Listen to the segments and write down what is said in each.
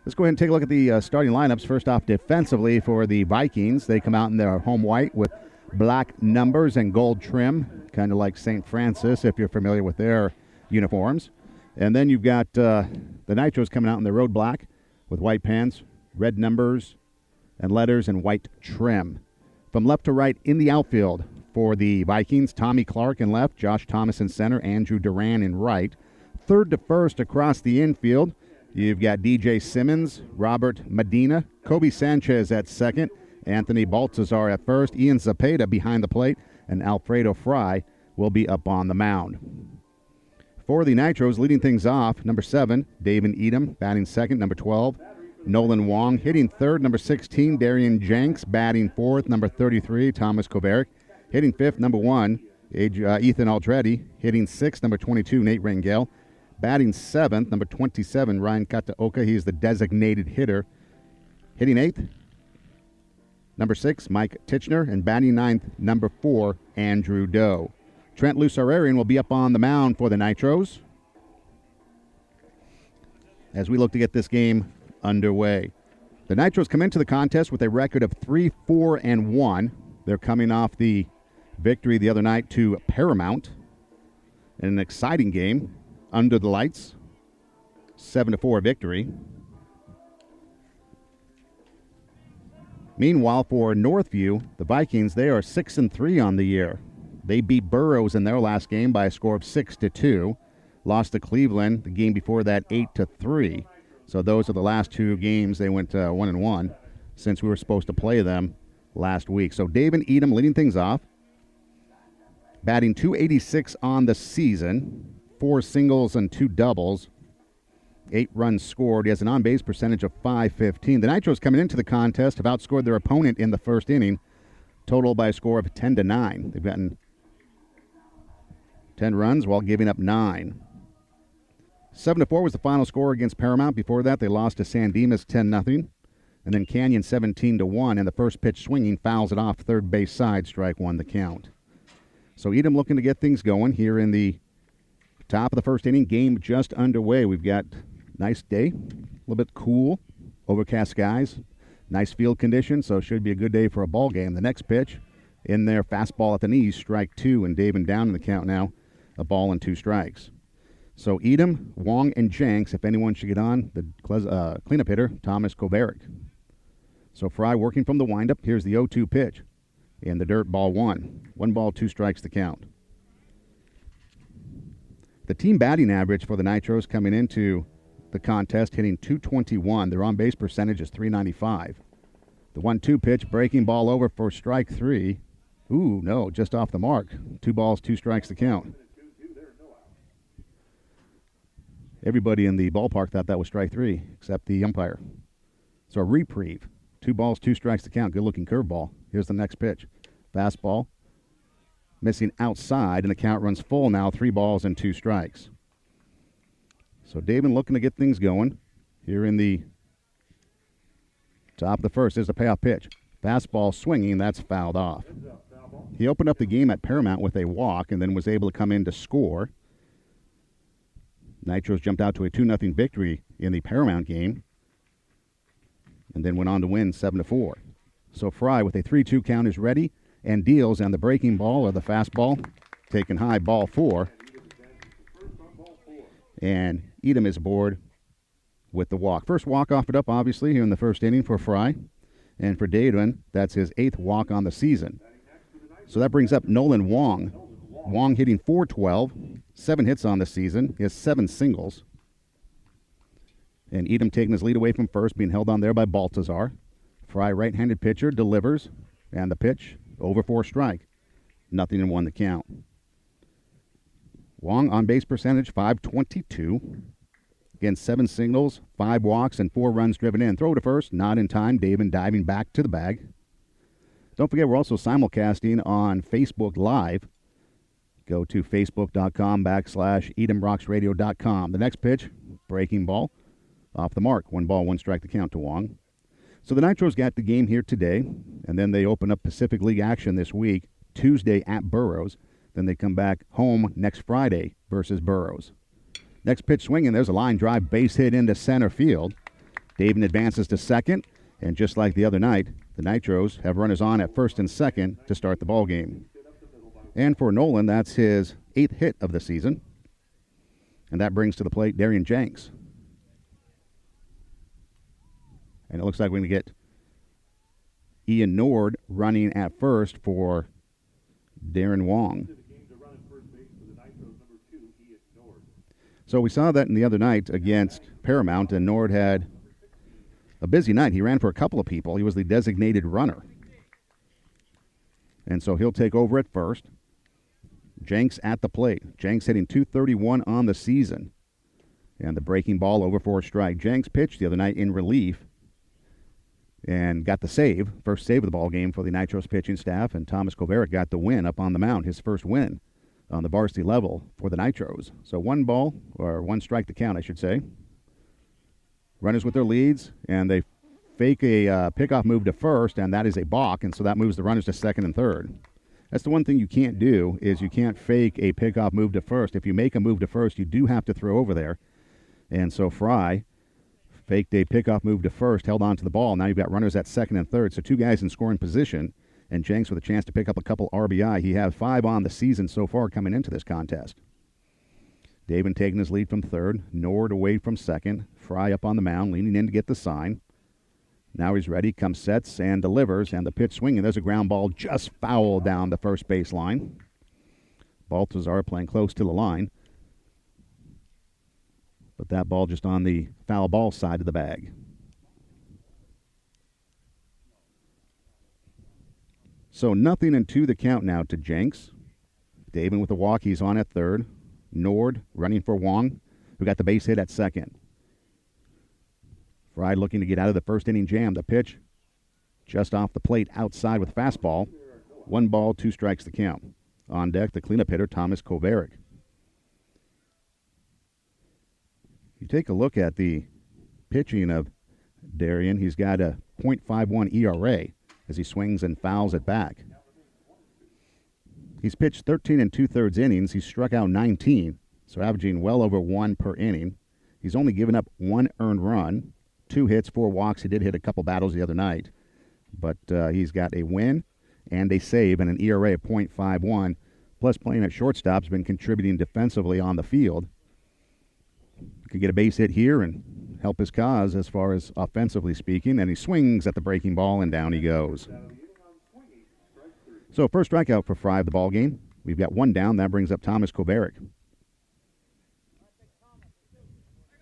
Let's go ahead and take a look at the starting lineups. First off, defensively for the Vikings, they come out in their home white with black numbers and gold trim, kind of like St. Francis, if you're familiar with their uniforms. And then you've got the Nitros coming out in their road black with white pants, red numbers and letters, and white trim. From left to right in the outfield for the Vikings, Tommy Clark in left, Josh Thomas in center, Andrew Duran in right. Third to first across the infield, you've got DJ Simmons, Robert Medina, Kobe Sanchez at second, Anthony Baltazar at first, Ian Zapata behind the plate, and Alfredo Fry will be up on the mound. For the Nitros, leading things off, number 7, David Edom, batting second, number 12, Nolan Wong, hitting third, number 16, Darian Jenks, batting fourth, number 33, Thomas Kovarik, hitting fifth, number 1, Ethan Aldretti, hitting sixth, number 22, Nate Rangel, batting seventh, number 27, Ryan Kataoka. He's the designated hitter. Hitting eighth, number 6, Mike Titchener, and batting ninth, number 4, Andrew Doe. Trent Lucerian will be up on the mound for the Nitros as we look to get this game underway. The Nitros come into the contest with a record of 3-4-1. They're coming off the victory the other night to Paramount in an exciting game under the lights, 7-4 victory. Meanwhile, for Northview, the Vikings, they are 6-3 on the year. They beat Burroughs in their last game by a score of 6-2. Lost to Cleveland the game before that 8-3. So those are the last two games. They went 1-1 since we were supposed to play them last week. So David Edom leading things off, batting .286 on the season, 4 singles and 2 doubles, 8 runs scored. He has an on-base percentage of .515. The Nitros coming into the contest have outscored their opponent in the first inning, total by a score of 10-9. They've gotten 10 runs while giving up 9. 7-4 was the final score against Paramount. Before that, they lost to San Dimas 10-0. And then Canyon 17-1. And the first pitch swinging fouls it off third base side. Strike one the count. So Edom looking to get things going here in the top of the first inning. Game just underway. We've got nice day, a little bit cool, overcast skies, nice field conditions. So it should be a good day for a ball game. The next pitch in there, fastball at the knees, strike 2. And David down in the count now, a ball and 2 strikes. So Edom, Wong, and Jenks, if anyone should get on, the cleanup hitter, Thomas Kovarik. So Fry working from the windup. Here's the 0-2 pitch. In the dirt, ball 1. 1 ball, 2 strikes the count. The team batting average for the Nitros coming into the contest hitting .221. Their on-base percentage is .395. The 1-2 pitch, breaking ball over for strike 3. Ooh, no, just off the mark. 2 balls, 2 strikes the count. Everybody in the ballpark thought that was strike 3, except the umpire. So a reprieve. 2 balls, 2 strikes to count. Good-looking curveball. Here's the next pitch. Fastball. Missing outside, and the count runs full now. 3 balls and 2 strikes. So David looking to get things going here in the top of the first. There's the payoff pitch. Fastball swinging. That's fouled off. He opened up the game at Paramount with a walk and then was able to come in to score. Nitros jumped out to a 2-0 victory in the Paramount game and then went on to win 7-4. So Fry with a 3-2 count is ready and deals on the breaking ball or the fastball. Taken high, ball 4. And Edom is aboard with the walk. First walk offered up, obviously, here in the first inning for Fry. And for David, that's his 8th walk on the season. So that brings up Nolan Wong. Wong hitting .412, 7 hits on the season. He has 7 singles. And Edom taking his lead away from first, being held on there by Baltazar. Fry, right-handed pitcher, delivers. And the pitch, over for a strike. 0-1 the count. Wong on base percentage, .522. Again, 7 singles, 5 walks, and 4 runs driven in. Throw to first, not in time. David diving back to the bag. Don't forget, we're also simulcasting on Facebook Live. Go to facebook.com/EdomRocksRadio.com. The next pitch, breaking ball, off the mark. 1 ball, 1 strike to count to Wong. So the Nitros got the game here today, and then they open up Pacific League action this week, Tuesday at Burroughs. Then they come back home next Friday versus Burroughs. Next pitch swinging, there's a line drive base hit into center field. David advances to second, and just like the other night, the Nitros have runners on at first and second to start the ball game. And for Nolan, that's his 8th hit of the season. And that brings to the plate Darian Jenks. And it looks like we're going to get Ian Nord running at first for Darren Wong. So we saw that in the other night against Paramount, and Nord had a busy night. He ran for a couple of people. He was the designated runner. And so he'll take over at first. Jenks at the plate. Jenks hitting .231 on the season. And the breaking ball over for a strike. Jenks pitched the other night in relief and got the save. First save of the ball game for the Nitros pitching staff. And Thomas Kovarik got the win up on the mound, his first win on the varsity level for the Nitros. So one strike to count, I should say. Runners with their leads, and they fake a pickoff move to first, and that is a balk, and so that moves the runners to second and third. That's the one thing you can't do, is you can't fake a pickoff move to first. If you make a move to first, you do have to throw over there. And so Fry faked a pickoff move to first, held on to the ball. Now you've got runners at second and third, so two guys in scoring position, and Jenks with a chance to pick up a couple RBI. He has 5 on the season so far coming into this contest. David taking his lead from third, Nord away from second, Fry up on the mound, leaning in to get the sign. Now he's ready, comes, sets, and delivers, and the pitch swinging. There's a ground ball just foul down the first base line. Baltazar playing close to the line. But that ball just on the foul ball side of the bag. So 0-2 the count now to Jenks. David with the walk, he's on at third. Nord running for Wong, who got the base hit at second. Fry looking to get out of the first inning jam. The pitch just off the plate outside with fastball. 1 ball, 2 strikes to count. On deck, the cleanup hitter, Thomas Kovarik. You take a look at the pitching of Darian. He's got a .51 ERA as he swings and fouls it back. He's pitched 13 2/3 innings. He's struck out 19, so averaging well over 1 per inning. He's only given up 1 earned run, 2 hits, 4 walks. He did hit a couple battles the other night, but he's got a win and a save and an ERA of .51. Plus, playing at shortstop, has been contributing defensively on the field. Could get a base hit here and help his cause as far as offensively speaking, and he swings at the breaking ball, and down he goes. So first strikeout for Fry of the ball game. We've got 1 down. That brings up Thomas Kovarik.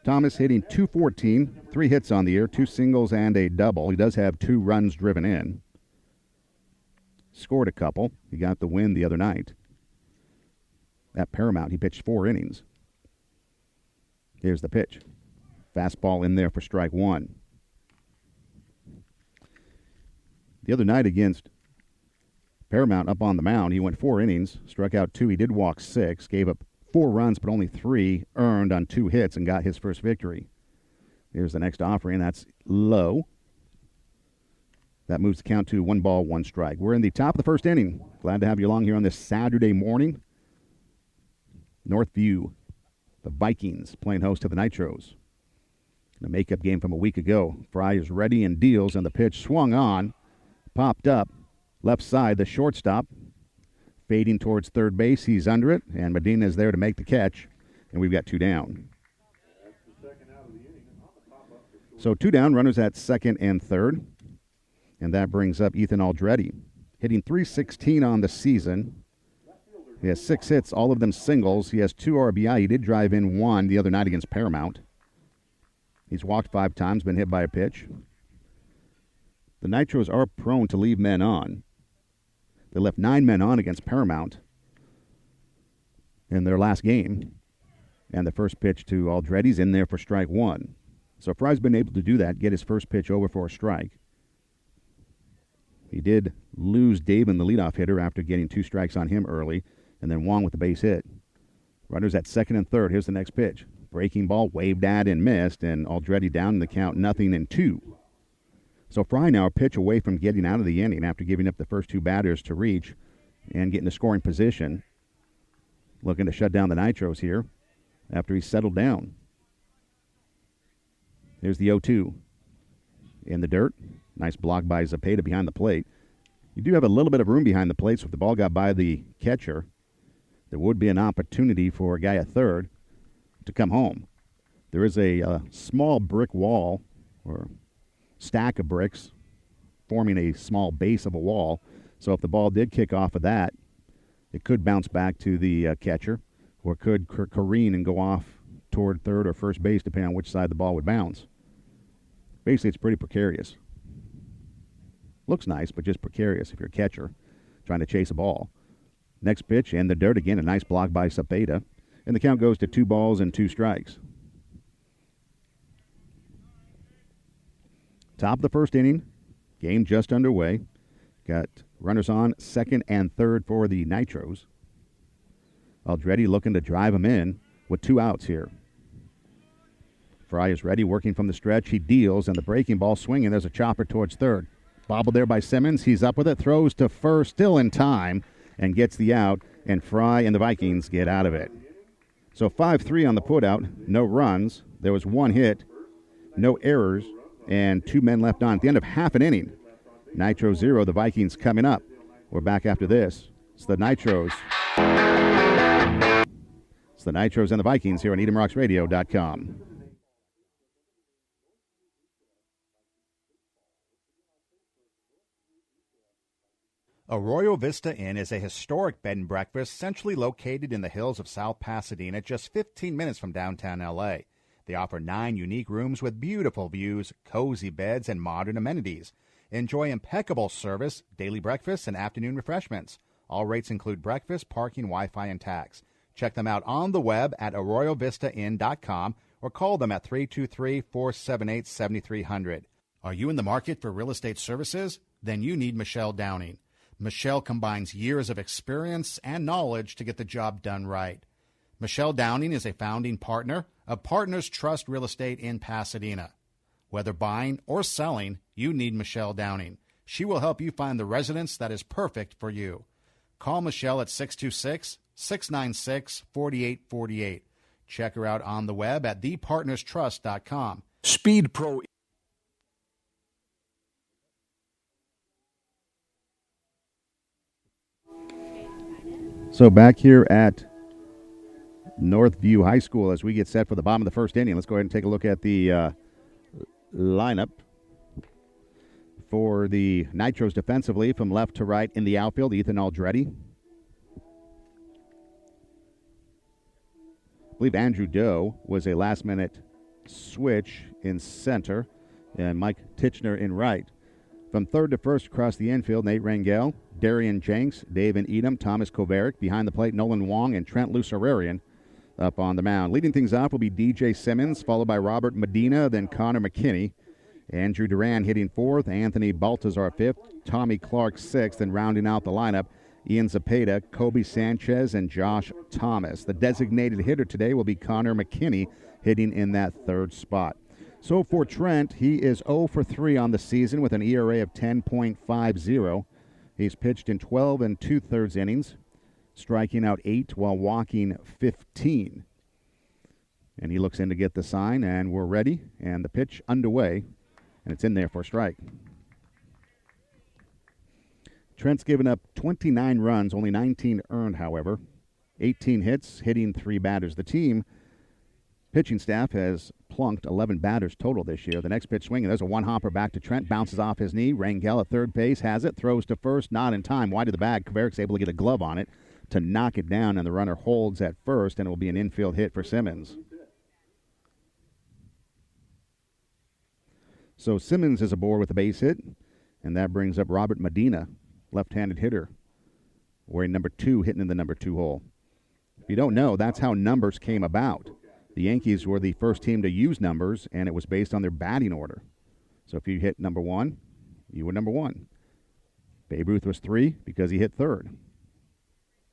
Thomas hitting .214, 3 hits on the year, 2 singles and a double. He does have 2 runs driven in. Scored a couple. He got the win the other night. At Paramount, he pitched 4 innings. Here's the pitch. Fastball in there for strike 1. The other night against Paramount up on the mound, he went 4 innings, struck out 2. He did walk 6, gave up 4 runs, but only 3 earned on 2 hits and got his first victory. Here's the next offering. That's low. That moves the count to 1 ball, 1 strike. We're in the top of the first inning. Glad to have you along here on this Saturday morning. Northview, the Vikings, playing host to the Nitros. The makeup game from a week ago. Fry is ready and deals, and the pitch swung on, popped up, left side, the shortstop, fading towards third base. He's under it, and Medina is there to make the catch, and we've got 2 down. So 2 down, runners at second and third, and that brings up Ethan Aldretti, hitting .316 on the season. He has 6 hits, all of them singles. He has 2 RBI. He did drive in 1 the other night against Paramount. He's walked 5 times, been hit by a pitch. The Nitros are prone to leave men on. They left 9 men on against Paramount in their last game. And the first pitch to Aldretti's in there for strike 1. So Fry's been able to do that, get his first pitch over for a strike. He did lose Davin, the leadoff hitter, after getting 2 strikes on him early, and then Wong with the base hit. Runners at second and third. Here's the next pitch. Breaking ball, waved at and missed, and Aldretti down in the count, 0-2. So Fry now a pitch away from getting out of the inning after giving up the first 2 batters to reach and get into scoring position. Looking to shut down the Nitros here after he's settled down. Here's the 0-2. in the dirt. Nice block by Zepeda behind the plate. You do have a little bit of room behind the plate, so if the ball got by the catcher, there would be an opportunity for a guy at third to come home. There is a small brick wall or stack of bricks forming a small base of a wall. So if the ball did kick off of that, it could bounce back to the catcher or could careen and go off toward third or first base, depending on which side the ball would bounce. Basically, it's pretty precarious. Looks nice, but just precarious if you're a catcher trying to chase a ball. Next pitch, in the dirt again, a nice block by Zepeda. And the count goes to 2 balls and 2 strikes. Top of the first inning, game just underway. Got runners on second and third for the Nitros. Aldretti looking to drive him in with 2 outs here. Fry is ready, working from the stretch. He deals, and the breaking ball swinging. There's a chopper towards third. Bobbled there by Simmons. He's up with it, throws to first, still in time, and gets the out, and Fry and the Vikings get out of it. So 5-3 on the putout, no runs. There was 1 hit, no errors, and 2 men left on at the end of half an inning. Nitro 0, the Vikings coming up. We're back after this. It's the Nitros. It's the Nitros and the Vikings here on EdomRocksRadio.com. Arroyo Vista Inn is a historic bed and breakfast centrally located in the hills of South Pasadena, just 15 minutes from downtown L.A. They offer 9 unique rooms with beautiful views, cozy beds, and modern amenities. Enjoy impeccable service, daily breakfasts, and afternoon refreshments. All rates include breakfast, parking, Wi-Fi, and tax. Check them out on the web at arroyovistainn.com or call them at 323-478-7300. Are you in the market for real estate services? Then you need Michelle Downing. Michelle combines years of experience and knowledge to get the job done right. Michelle Downing is a founding partner of Partners Trust Real Estate in Pasadena. Whether buying or selling, you need Michelle Downing. She will help you find the residence that is perfect for you. Call Michelle at 626-696-4848. Check her out on the web at thepartnerstrust.com. Speed Pro. So back here at Northview High School as we get set for the bottom of the first inning. Let's go ahead and take a look at the lineup for the Nitros defensively from left to right in the outfield. Ethan Aldretti. I believe Andrew Doe was a last-minute switch in center, and Mike Titchener in right. From third to first across the infield, Nate Rangel, Darian Jenks, David Edom, Thomas Kovaric. Behind the plate, Nolan Wong and Trent Lucerian up on the mound. Leading things off will be DJ Simmons, followed by Robert Medina, then Connor McKinney. Andrew Duran hitting fourth, Anthony Baltazar fifth, Tommy Clark sixth, and rounding out the lineup, Ian Zepeda, Kobe Sanchez, and Josh Thomas. The designated hitter today will be Connor McKinney, hitting in that third spot. So for Trent, he is 0 for 3 on the season with an ERA of 10.50. He's pitched in 12 2/3 innings, striking out 8 while walking 15. And he looks in to get the sign, and we're ready, and the pitch underway, and it's in there for a strike. Trent's given up 29 runs, only 19 earned, however. 18 hits, hitting 3 batters. The team pitching staff has plunked 11 batters total this year. The next pitch swinging, there's a one-hopper back to Trent, bounces off his knee. Rangel at third base has it, throws to first, not in time, wide of the bag. Kovaric's able to get a glove on it to knock it down, and the runner holds at first, and it will be an infield hit for Simmons. So Simmons is aboard with a base hit, and that brings up Robert Medina, left-handed hitter, wearing number 2, hitting in the number 2 hole. If you don't know, that's how numbers came about. The Yankees were the first team to use numbers, and it was based on their batting order. So if you hit number 1, you were number 1. Babe Ruth was 3 because he hit third.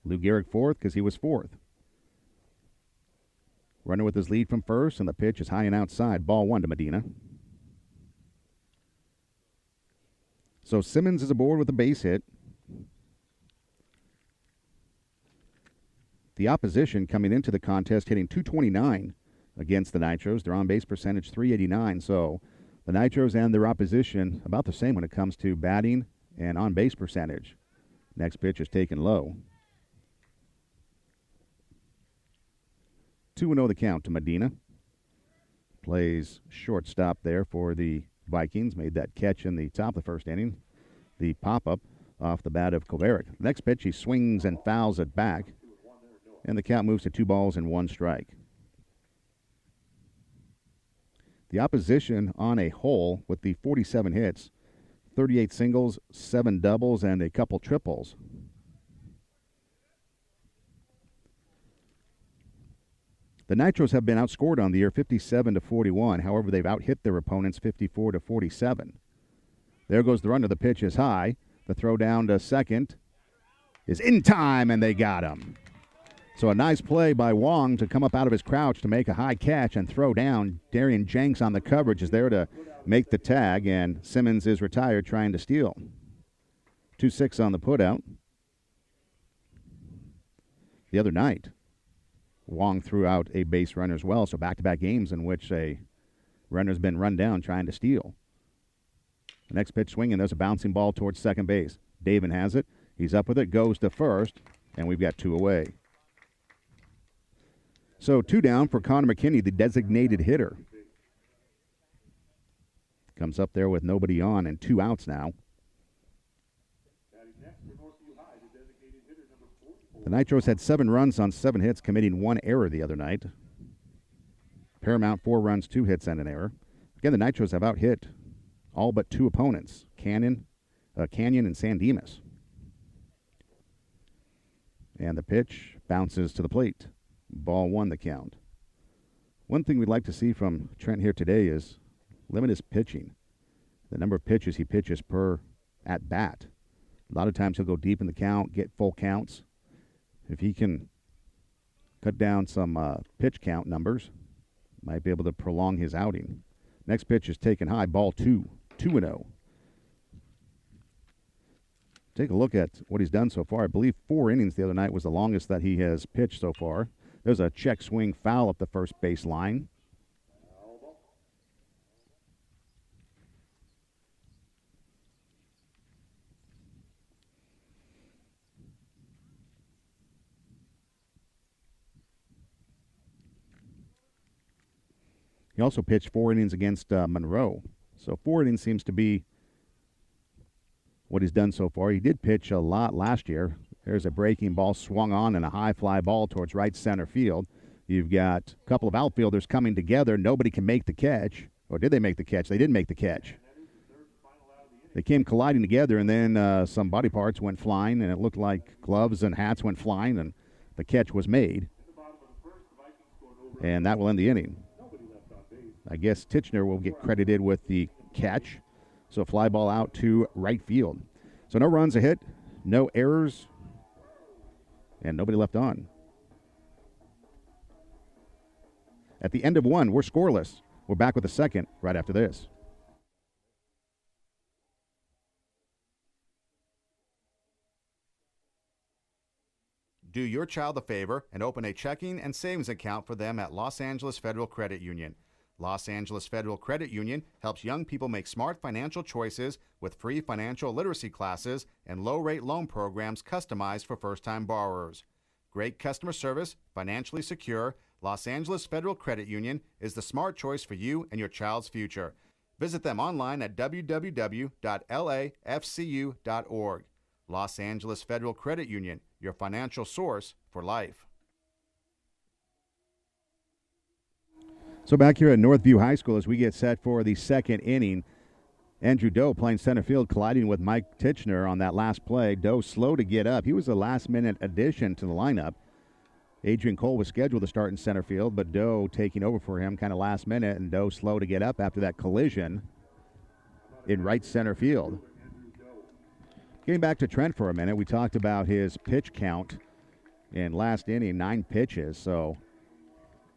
Lou Gehrig 4th because he was 4th. Runner with his lead from first, and the pitch is high and outside. Ball 1 to Medina. So Simmons is aboard with a base hit. The opposition coming into the contest hitting .229 against the Nitros. Their on-base percentage .389. So The Nitros and their opposition about the same when it comes to batting and on-base percentage. Next pitch is taken low. 2-0 the count to Medina. Plays shortstop there for the Vikings. Made that catch in the top of the first inning. The pop-up off the bat of Kovarik. Next pitch, he swings and fouls it back. And the count moves to 2-1 strike. The opposition on a whole with the 47 hits, 38 singles, 7 doubles, and a couple triples. The Nitros have been outscored on the year 57-41. However, they've out-hit their opponents 54-47. There goes the runner. The pitch is high. The throw down to second is in time, and they got him. So a nice play by Wong to come up out of his crouch to make a high catch and throw down. Darian Jenks on the coverage is there to make the tag, and Simmons is retired trying to steal. 2-6 on the putout. The other night, Wong threw out a base runner as well, so back-to-back games in which a runner's been run down trying to steal. The next pitch swinging, there's a bouncing ball towards second base. Davin has it. He's up with it, goes to first, and we've got 2 away. So 2 down for Connor McKinney, the designated hitter. Comes up there with nobody on and 2 outs now. The Nitros had 7 runs on 7 hits, committing 1 error the other night. Paramount 4 runs, 2 hits, and an error. Again, the Nitros have out-hit all but 2 opponents, Canyon and San Dimas. And the pitch bounces to the plate. Ball 1 the count. One thing we'd like to see from Trent here today is limit his pitching. The number of pitches he pitches per at-bat. A lot of times he'll go deep in the count, get full counts. If he can cut down some pitch count numbers, might be able to prolong his outing. Next pitch is taken high, ball 2, 2-0. Take a look at what he's done so far. I believe 4 innings the other night was the longest that he has pitched so far. There's a check swing foul up the first base line. He also pitched 4 innings against Monroe. So 4 innings seems to be what he's done so far. He did pitch a lot last year. There's a breaking ball swung on and a high fly ball towards right center field. You've got a couple of outfielders coming together. Nobody can make the catch. Or did they make the catch? They didn't make the catch. They came colliding together, and then some body parts went flying, and it looked like gloves and hats went flying, and the catch was made. And that will end the inning. I guess Titchener will get credited with the catch. So fly ball out to right field. So no runs, a hit, no errors, and nobody left on. At the end of 1, we're scoreless. We're back with the second right after this. Do your child a favor and open a checking and savings account for them at Los Angeles Federal Credit Union. Los Angeles Federal Credit Union helps young people make smart financial choices with free financial literacy classes and low-rate loan programs customized for first-time borrowers. Great customer service, financially secure, Los Angeles Federal Credit Union is the smart choice for you and your child's future. Visit them online at www.lafcu.org. Los Angeles Federal Credit Union, your financial source for life. So back here at Northview High School as we get set for the second inning, Andrew Doe playing center field, colliding with Mike Titchener on that last play. Doe slow to get up. He was a last-minute addition to the lineup. Adrian Cole was scheduled to start in center field, but Doe taking over for him kind of last minute, and Doe slow to get up after that collision in right center field. Getting back to Trent for a minute, we talked about his pitch count in last inning, 9 pitches, so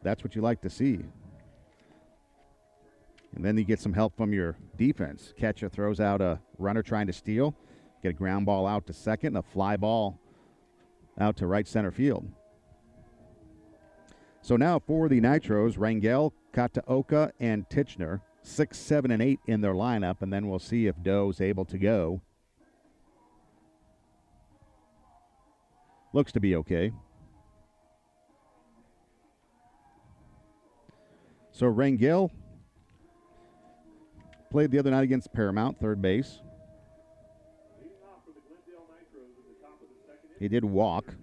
that's what you like to see. And then you get some help from your defense. Catcher throws out a runner trying to steal. Get a ground ball out to second, a fly ball out to right center field. So now for the Nitros, Rangel, Kataoka, and Titchener. 6, 7, and 8 in their lineup, and then we'll see if Doe's able to go. Looks to be okay. So Rangel played the other night against Paramount, third base. He did walk.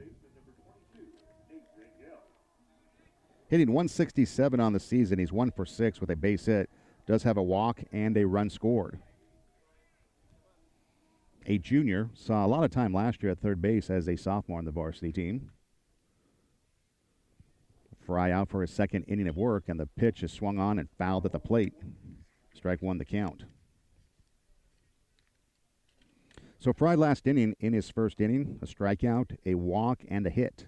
Hitting 167 on the season. He's 1 for 6 with a base hit. Does have a walk and a run scored. A junior, saw a lot of time last year at third base as a sophomore on the varsity team. Fry out for his second inning of work, and the pitch is swung on and fouled at the plate. Strike one the count. So Fry last inning, in his first inning, a strikeout, a walk, and a hit.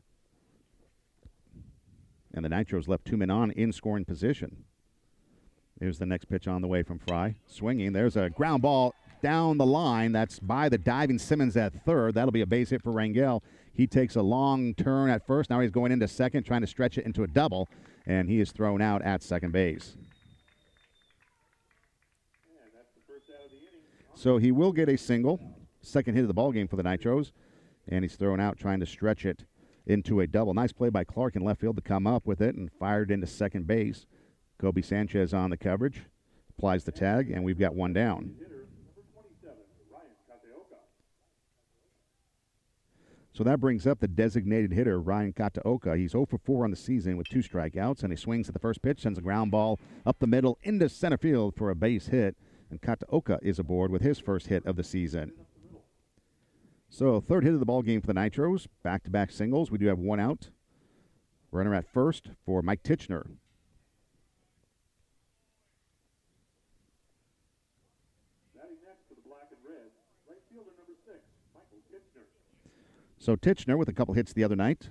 And the Nitros left 2 men on in scoring position. Here's the next pitch on the way from Fry. Swinging. There's a ground ball down the line. That's by the diving Simmons at third. That'll be a base hit for Rangel. He takes a long turn at first. Now he's going into second, trying to stretch it into a double, and he is thrown out at second base. So he will get a single. Second hit of the ball game for the Nitros, and he's thrown out trying to stretch it into a double. Nice play by Clark in left field to come up with it and fired into second base. Kobe Sanchez on the coverage, applies the tag, and we've got one down. So that brings up the designated hitter, Ryan Kataoka. He's 0 for 4 on the season with 2 strikeouts, and he swings at the first pitch, sends a ground ball up the middle into center field for a base hit, and Kataoka is aboard with his first hit of the season. So third hit of the ball game for the Nitros. Back-to-back singles. We do have one out. Runner at first for Mike Titchener. So Titchener with a couple hits the other night,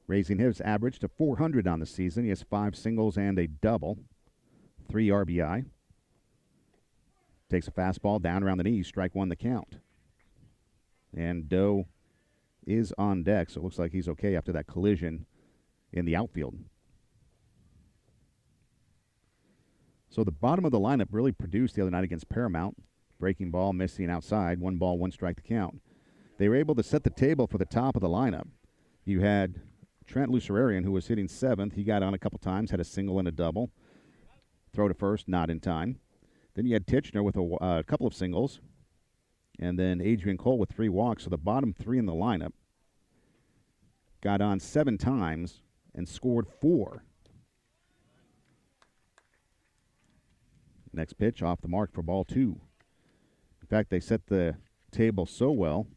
raising his average to 400 on the season. He has 5 singles and a double, 3 RBI. Takes a fastball down around the knees, strike one the count. And Doe is on deck, so it looks like he's okay after that collision in the outfield. So the bottom of the lineup really produced the other night against Paramount. Breaking ball, missing outside, 1 ball, 1 strike to count. They were able to set the table for the top of the lineup. You had Trent Lucerian, who was hitting 7th. He got on a couple times, had a single and a double. Throw to first, not in time. Then you had Titchener with a couple of singles. And then Adrian Cole with 3 walks. So the bottom 3 in the lineup got on 7 times and scored 4. Next pitch off the mark for ball 2. In fact, they set the table so well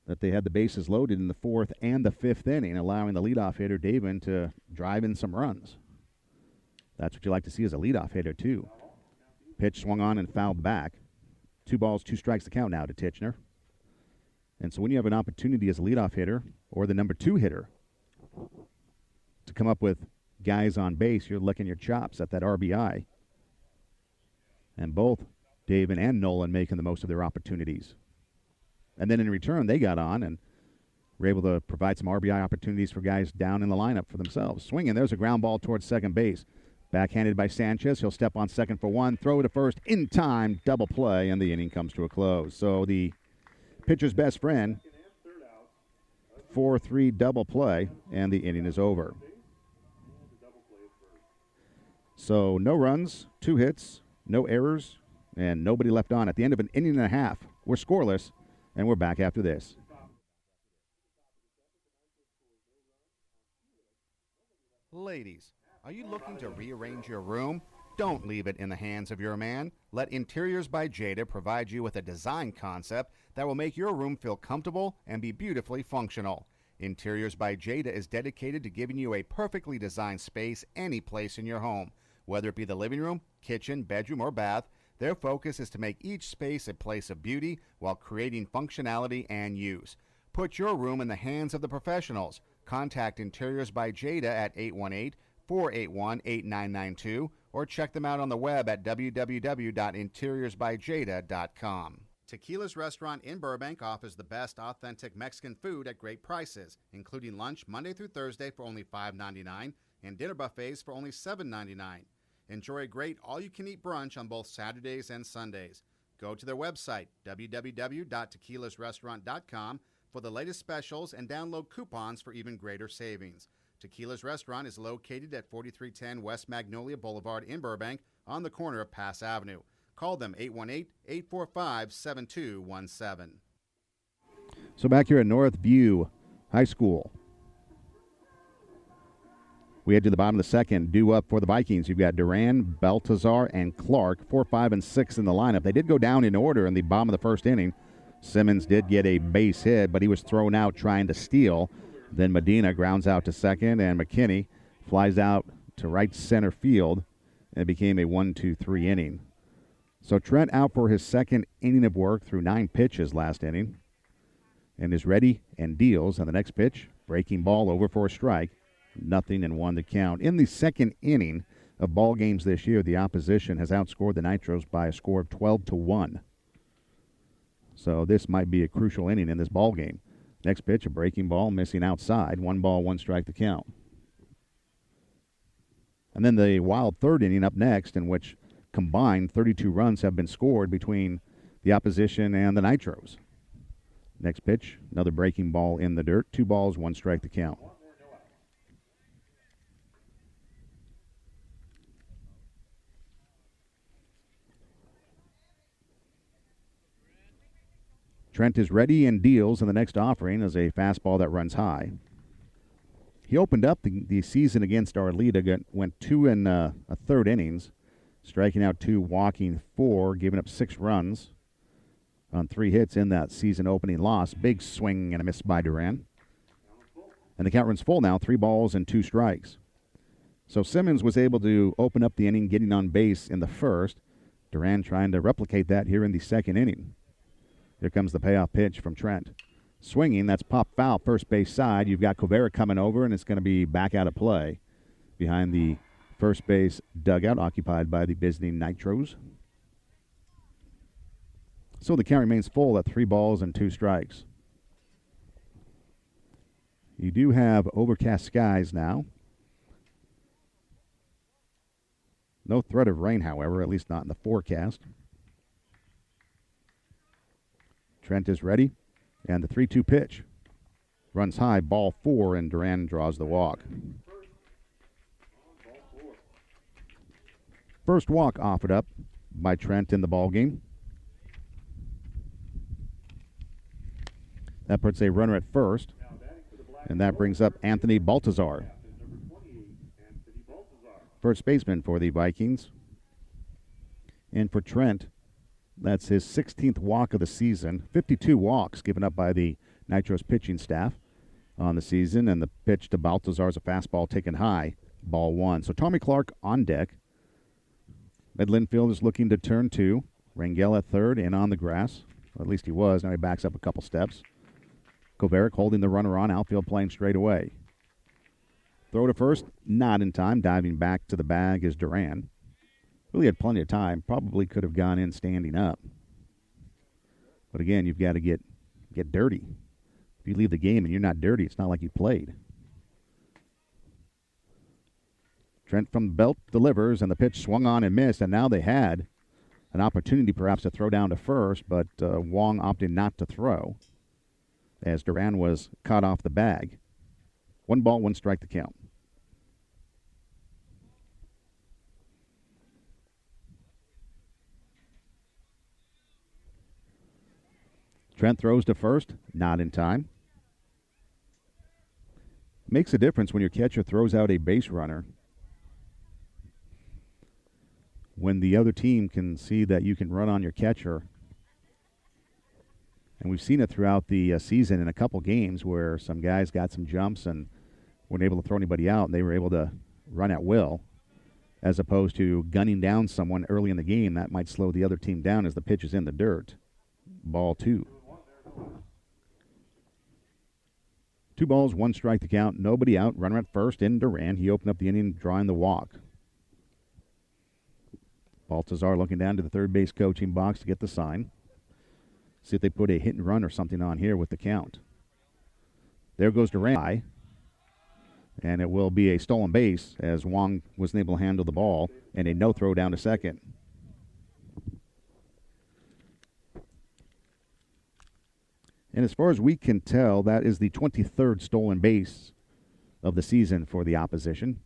that they had the bases loaded in the 4th and the 5th inning, allowing the leadoff hitter, Davin, to drive in some runs. That's what you like to see as a leadoff hitter, too. Pitch swung on and fouled back. 2 balls, 2 strikes to count now to Titchener. And so when you have an opportunity as a leadoff hitter or the number 2 hitter to come up with guys on base, you're licking your chops at that RBI. And both Davin and Nolan making the most of their opportunities. And then in return, they got on and were able to provide some RBI opportunities for guys down in the lineup for themselves. Swinging, there's a ground ball towards second base. Backhanded by Sanchez. He'll step on second for 1, throw to first in time, double play, and the inning comes to a close. So the pitcher's best friend, 4-3 double play, and the inning is over. So no runs, 2 hits, no errors, and nobody left on. At the end of an inning and a half, we're scoreless, and we're back after this. Ladies, are you looking to rearrange your room? Don't leave it in the hands of your man. Let Interiors by Jada provide you with a design concept that will make your room feel comfortable and be beautifully functional. Interiors by Jada is dedicated to giving you a perfectly designed space any place in your home. Whether it be the living room, kitchen, bedroom, or bath, their focus is to make each space a place of beauty while creating functionality and use. Put your room in the hands of the professionals. Contact Interiors by Jada at 818-481-8992 or check them out on the web at www.interiorsbyjada.com. Tequila's Restaurant in Burbank offers the best authentic Mexican food at great prices, including lunch Monday through Thursday for only $5.99 and dinner buffets for only $7.99. Enjoy a great all-you-can-eat brunch on both Saturdays and Sundays. Go to their website, www.tequilasrestaurant.com, for the latest specials and download coupons for even greater savings. Tequila's Restaurant is located at 4310 West Magnolia Boulevard in Burbank on the corner of Pass Avenue. Call them 818-845-7217. So back here at Northview High School, we head to the bottom of the second. Due up for the Vikings. You've got Duran, Baltazar, and Clark, 4, 5, and 6 in the lineup. They did go down in order in the bottom of the first inning. Simmons did get a base hit, but he was thrown out trying to steal. Then Medina grounds out to second, and McKinney flies out to right center field, and it became a 1-2-3 inning. So Trent out for his second inning of work through 9 pitches last inning, and is ready and deals on the next pitch. Breaking ball over for a strike. 0-1 to count. In the second inning of ball games this year, the opposition has outscored the Nitros by a score of 12-1. So this might be a crucial inning in this ball game. Next pitch, a breaking ball, missing outside. 1 ball, 1 strike to count. And then the wild third inning up next, in which combined 32 runs have been scored between the opposition and the Nitros. Next pitch, another breaking ball in the dirt. 2 balls, 1 strike to count. Trent is ready and deals, and the next offering is a fastball that runs high. He opened up the season against Arleta, went 2 1/3 innings, striking out 2, walking 4, giving up 6 runs on 3 hits in that season opening loss. Big swing and a miss by Duran. And the count runs full now, 3 balls and 2 strikes. So Simmons was able to open up the inning, getting on base in the first. Duran trying to replicate that here in the second inning. Here comes the payoff pitch from Trent. Swinging, that's pop foul, first base side. You've got Kovaric coming over, and it's going to be back out of play behind the first base dugout occupied by the visiting Nitros. So the count remains full at 3 balls and 2 strikes. You do have overcast skies now. No threat of rain, however, at least not in the forecast. Trent is ready, and the 3-2 pitch. Runs high, ball 4, and Duran draws the walk. First walk offered up by Trent in the ballgame. That puts a runner at first, and that brings up Anthony Baltazar, first baseman for the Vikings. And for Trent, that's his 16th walk of the season. 52 walks given up by the Nitros pitching staff on the season. And the pitch to Baltazar is a fastball taken high, ball 1. So Tommy Clark on deck. Midland Field is looking to turn 2. Rangel at third and on the grass. Or at least he was. Now he backs up a couple steps. Kovaric holding the runner on, outfield playing straight away. Throw to first, not in time. Diving back to the bag is Duran. Really had plenty of time. Probably could have gone in standing up. But again, you've got to get dirty. If you leave the game and you're not dirty, it's not like you played. Trent from the belt delivers, and the pitch swung on and missed, and now they had an opportunity perhaps to throw down to first, but Wong opted not to throw as Duran was caught off the bag. 1 ball, 1 strike to count. Trent throws to first, not in time. Makes a difference when your catcher throws out a base runner. When the other team can see that you can run on your catcher. And we've seen it throughout the season in a couple games where some guys got some jumps and weren't able to throw anybody out, and they were able to run at will, as opposed to gunning down someone early in the game. That might slow the other team down as the pitch is in the dirt. Ball 2. 2 balls, 1 strike to count. Nobody out. Runner at first in Duran. He opened up the inning drawing the walk. Baltazar looking down to the third base coaching box to get the sign. See if they put a hit and run or something on here with the count. There goes Duran. And it will be a stolen base as Wong wasn't able to handle the ball, and a no throw down to second. And as far as we can tell, that is the 23rd stolen base of the season for the opposition.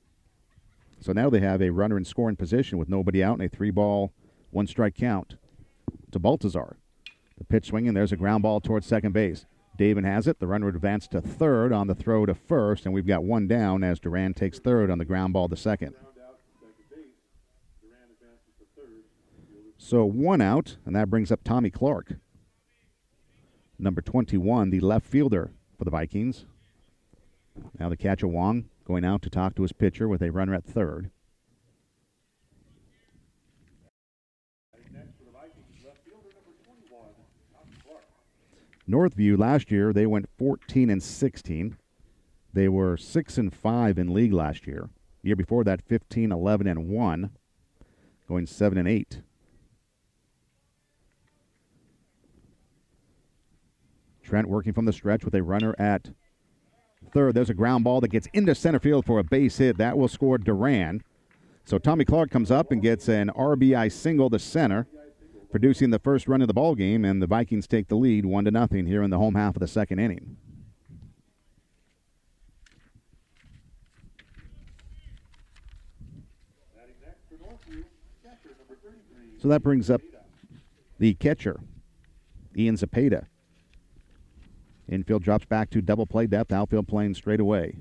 So now they have a runner in scoring position with nobody out and a 3-ball, 1-strike count to Baltazar. The pitch swinging. There's a ground ball towards second base. David has it. The runner would advance to third on the throw to first, and we've got one down as Duran takes third on the ground ball to second. So one out, and that brings up Tommy Clark, number 21, the left fielder for the Vikings. Now the catcher, Wong, going out to talk to his pitcher with a runner at third. Northview last year, they went 14-16. They were 6-5 in league last year. The year before that, 15-11-1, going 7-8. Trent working from the stretch with a runner at third. There's a ground ball that gets into center field for a base hit. That will score Duran. So Tommy Clark comes up and gets an RBI single to center, producing the first run of the ball game, and the Vikings take the lead 1-0 here in the home half of the second inning. So that brings up the catcher, Ian Zepeda. Infield drops back to double play depth, outfield playing straight away.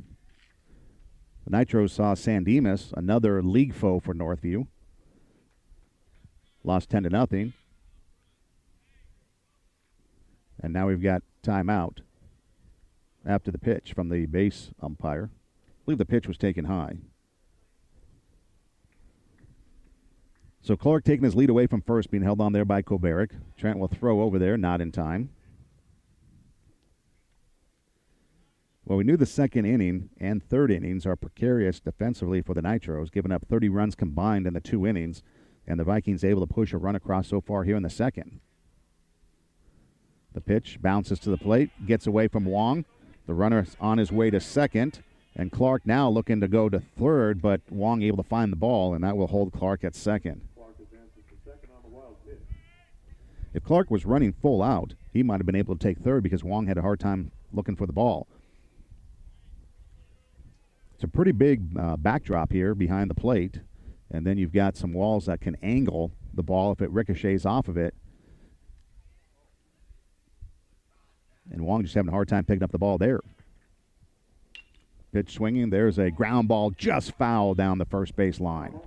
The Nitros saw San Dimas, another league foe for Northview. Lost 10-0. And now we've got timeout after the pitch from the base umpire. I believe the pitch was taken high. So Clark taking his lead away from first, being held on there by Kovarik. Trent will throw over there, not in time. Well, we knew the second inning and third innings are precarious defensively for the Nitros, giving up 30 runs combined in the 2 innings, and the Vikings able to push a run across so far here in the second. The pitch bounces to the plate, gets away from Wong. The runner is on his way to second, and Clark now looking to go to third, but Wong able to find the ball, and that will hold Clark at second. If Clark was running full out, he might have been able to take third because Wong had a hard time looking for the ball. It's a pretty big backdrop here behind the plate, and then you've got some walls that can angle the ball if it ricochets off of it. And Wong just having a hard time picking up the ball there. Pitch swinging. There's a ground ball just foul down the first base line.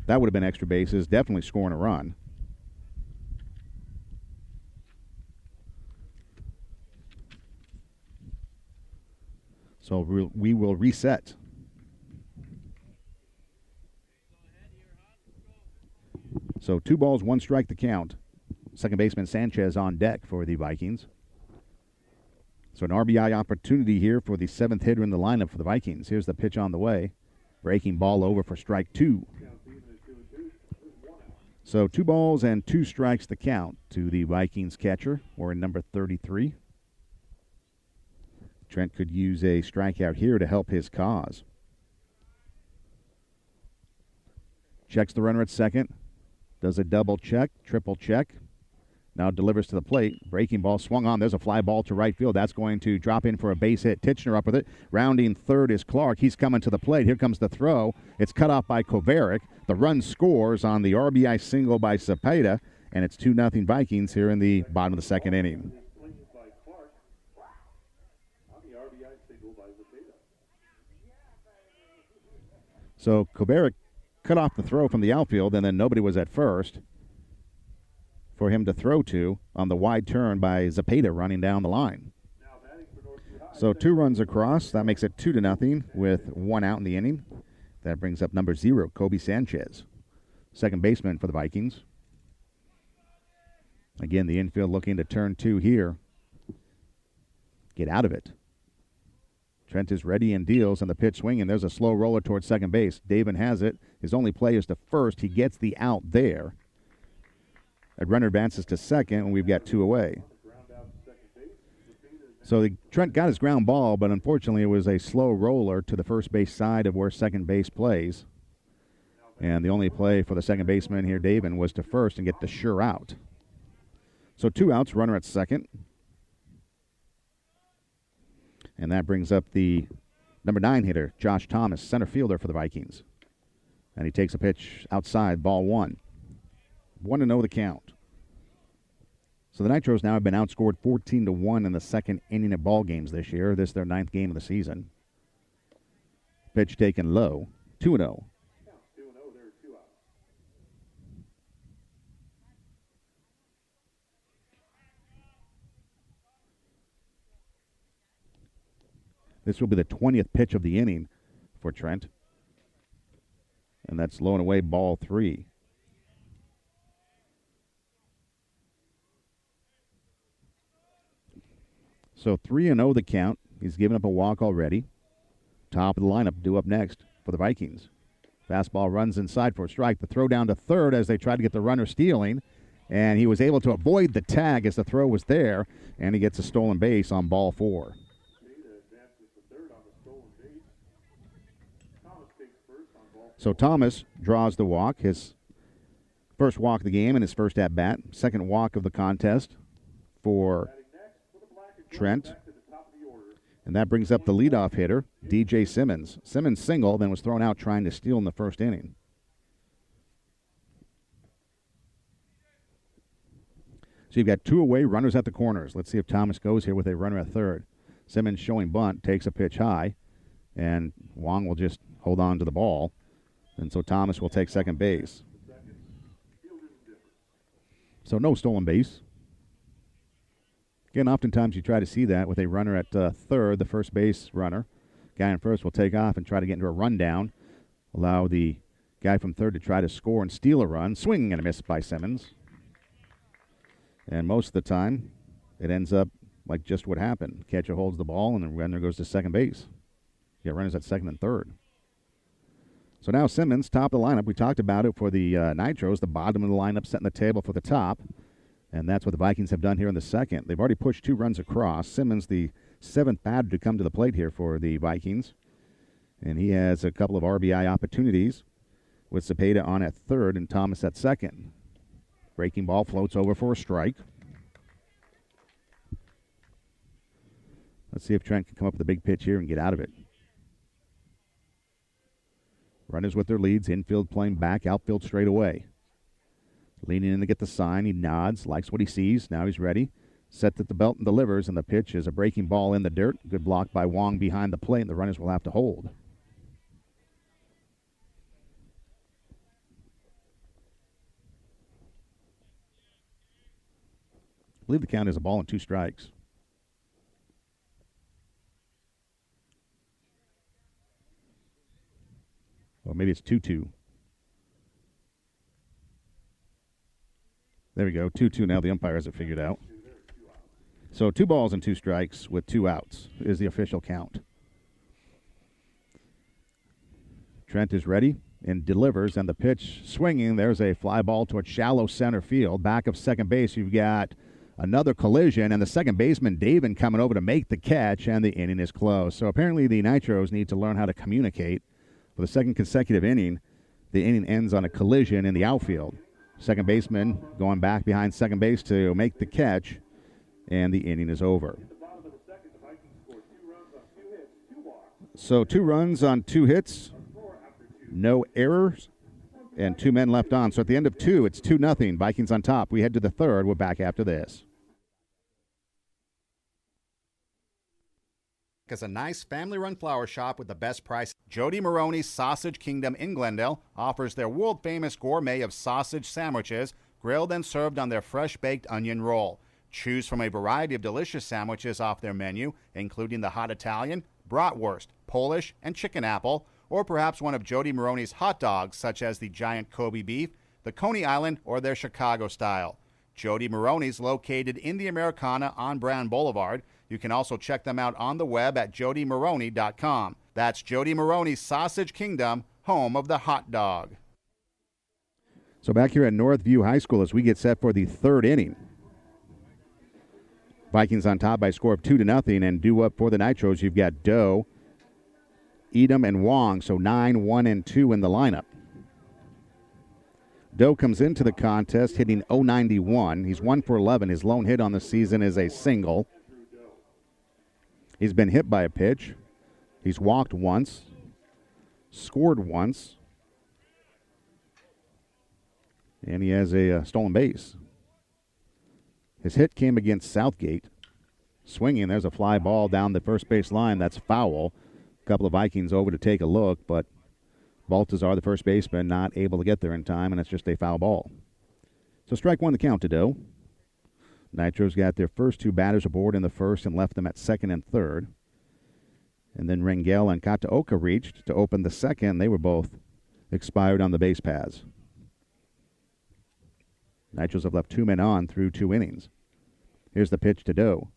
That would have been extra bases, definitely scoring a run. So we will reset. So 2 balls, 1 strike to count. Second baseman Sanchez on deck for the Vikings. So an RBI opportunity here for the 7th hitter in the lineup for the Vikings. Here's the pitch on the way. Breaking ball over for strike 2. So 2 balls and 2 strikes to count to the Vikings catcher, or in number 33. Trent could use a strikeout here to help his cause. Checks the runner at second. Does a double check, triple check. Now delivers to the plate. Breaking ball swung on. There's a fly ball to right field. That's going to drop in for a base hit. Titchener up with it. Rounding third is Clark. He's coming to the plate. Here comes the throw. It's cut off by Kovarik. The run scores on the RBI single by Zepeda, and it's 2-0 Vikings here in the bottom of the second inning. So Kovarik cut off the throw from the outfield, and then nobody was at first for him to throw to on the wide turn by Zepeda running down the line. So 2 runs across. That makes it 2-0 with 1 out in the inning. That brings up number 0, Kobe Sanchez, second baseman for the Vikings. Again, the infield looking to turn 2 here. Get out of it. Trent is ready and deals, and the pitch swinging. There's a slow roller towards second base. David has it. His only play is to first. He gets the out there. A runner advances to second, and we've got 2 away. So Trent got his ground ball, but unfortunately it was a slow roller to the first base side of where second base plays. And the only play for the second baseman here, Davin, was to first and get the sure out. So 2 outs, runner at second. And that brings up the number 9 hitter, Josh Thomas, center fielder for the Vikings. And he takes a pitch outside, ball 1. 1-0 the count. So the Nitros now have been outscored 14-1 in the second inning of ball games this year. This is their 9th game of the season. Pitch taken low, 2-0. This will be the 20th pitch of the inning for Trent. And that's low and away, ball 3. So 3-0 the count. He's given up a walk already. Top of the lineup due up next for the Vikings. Fastball runs inside for a strike. The throw down to third as they tried to get the runner stealing. And he was able to avoid the tag as the throw was there. And he gets a stolen base on ball 4. So Thomas draws the walk, his first walk of the game and his first at-bat. Second walk of the contest for Trent. And that brings up the leadoff hitter, DJ Simmons. Simmons single, then was thrown out trying to steal in the first inning. So you've got 2 away, runners at the corners. Let's see if Thomas goes here with a runner at third. Simmons showing bunt, takes a pitch high, and Wong will just hold on to the ball. And so Thomas will take second base. So no stolen base. Again, oftentimes you try to see that with a runner at third, the first base runner. Guy in first will take off and try to get into a rundown. Allow the guy from third to try to score and steal a run. Swinging and a miss by Simmons. And most of the time, it ends up like just what happened. Catcher holds the ball and the runner goes to second base. You got runners at second and third. So now Simmons, top of the lineup. We talked about it for the Nitros, the bottom of the lineup setting the table for the top. And that's what the Vikings have done here in the second. They've already pushed 2 runs across. Simmons, the 7th batter to come to the plate here for the Vikings. And he has a couple of RBI opportunities with Cepeda on at third and Thomas at second. Breaking ball floats over for a strike. Let's see if Trent can come up with a big pitch here and get out of it. Runners with their leads, infield playing back, outfield straight away. Leaning in to get the sign, he nods, likes what he sees. Now he's ready. Set at the belt and delivers, and the pitch is a breaking ball in the dirt. Good block by Wong behind the plate, and the runners will have to hold. I believe the count is a ball and 2 strikes. Or maybe it's 2-2. There we go, 2-2 now. The umpire has it figured out. So 2 balls and 2 strikes with 2 outs is the official count. Trent is ready and delivers, and the pitch swinging. There's a fly ball towards shallow center field. Back of second base, you've got another collision, and the second baseman, Davin, coming over to make the catch, and the inning is closed. So apparently the Nitros need to learn how to communicate. For the second consecutive inning, the inning ends on a collision in the outfield. Second baseman going back behind second base to make the catch, and the inning is over. So 2 runs on 2 hits, no errors, and 2 men left on. So at the end of 2, it's 2-0. Vikings on top. We head to the third. We're back after this. Is a nice family-run flower shop with the best price. Jody Maroney's Sausage Kingdom in Glendale offers their world-famous gourmet of sausage sandwiches, grilled and served on their fresh-baked onion roll. Choose from a variety of delicious sandwiches off their menu, including the hot Italian, bratwurst, Polish, and chicken apple, or perhaps one of Jody Maroney's hot dogs, such as the giant Kobe beef, the Coney Island, or their Chicago style. Jody Maroney's located in the Americana on Brown Boulevard. You can also check them out on the web at jodymaroney.com. That's Jody Maroney's Sausage Kingdom, home of the hot dog. So back here at Northview High School as we get set for the third inning. Vikings on top by a score of 2-0, and due up for the Nitros, you've got Doe, Edom, and Wong, so 9, 1, and 2 in the lineup. Doe comes into the contest hitting .091. He's 1 for 11. His lone hit on the season is a single. He's been hit by a pitch. He's walked once, scored once, and he has a stolen base. His hit came against Southgate. Swinging, there's a fly ball down the first base line. That's foul. A couple of Vikings over to take a look, but Baltazar, the first baseman, not able to get there in time, and it's just a foul ball. So strike one, the count to Doe. Nitros got their first two batters aboard in the first and left them at second and third. And then Rangel and Kataoka reached to open the second. They were both expired on the base paths. Nitros have left two men on through 2 innings. Here's the pitch to Doe.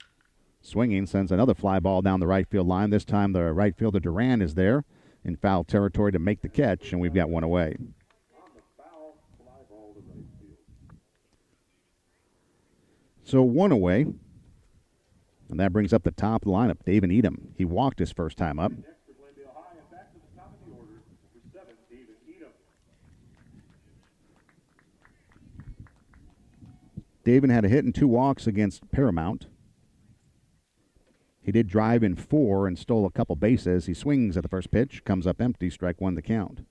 Swinging, sends another fly ball down the right field line. This time the right fielder Duran is there in foul territory to make the catch, and we've got one away. So one away, and that brings up the top of the lineup, David Edom. He walked his first time up. David had a hit and 2 walks against Paramount. He did drive in 4 and stole a couple bases. He swings at the first pitch, comes up empty, strike one the count.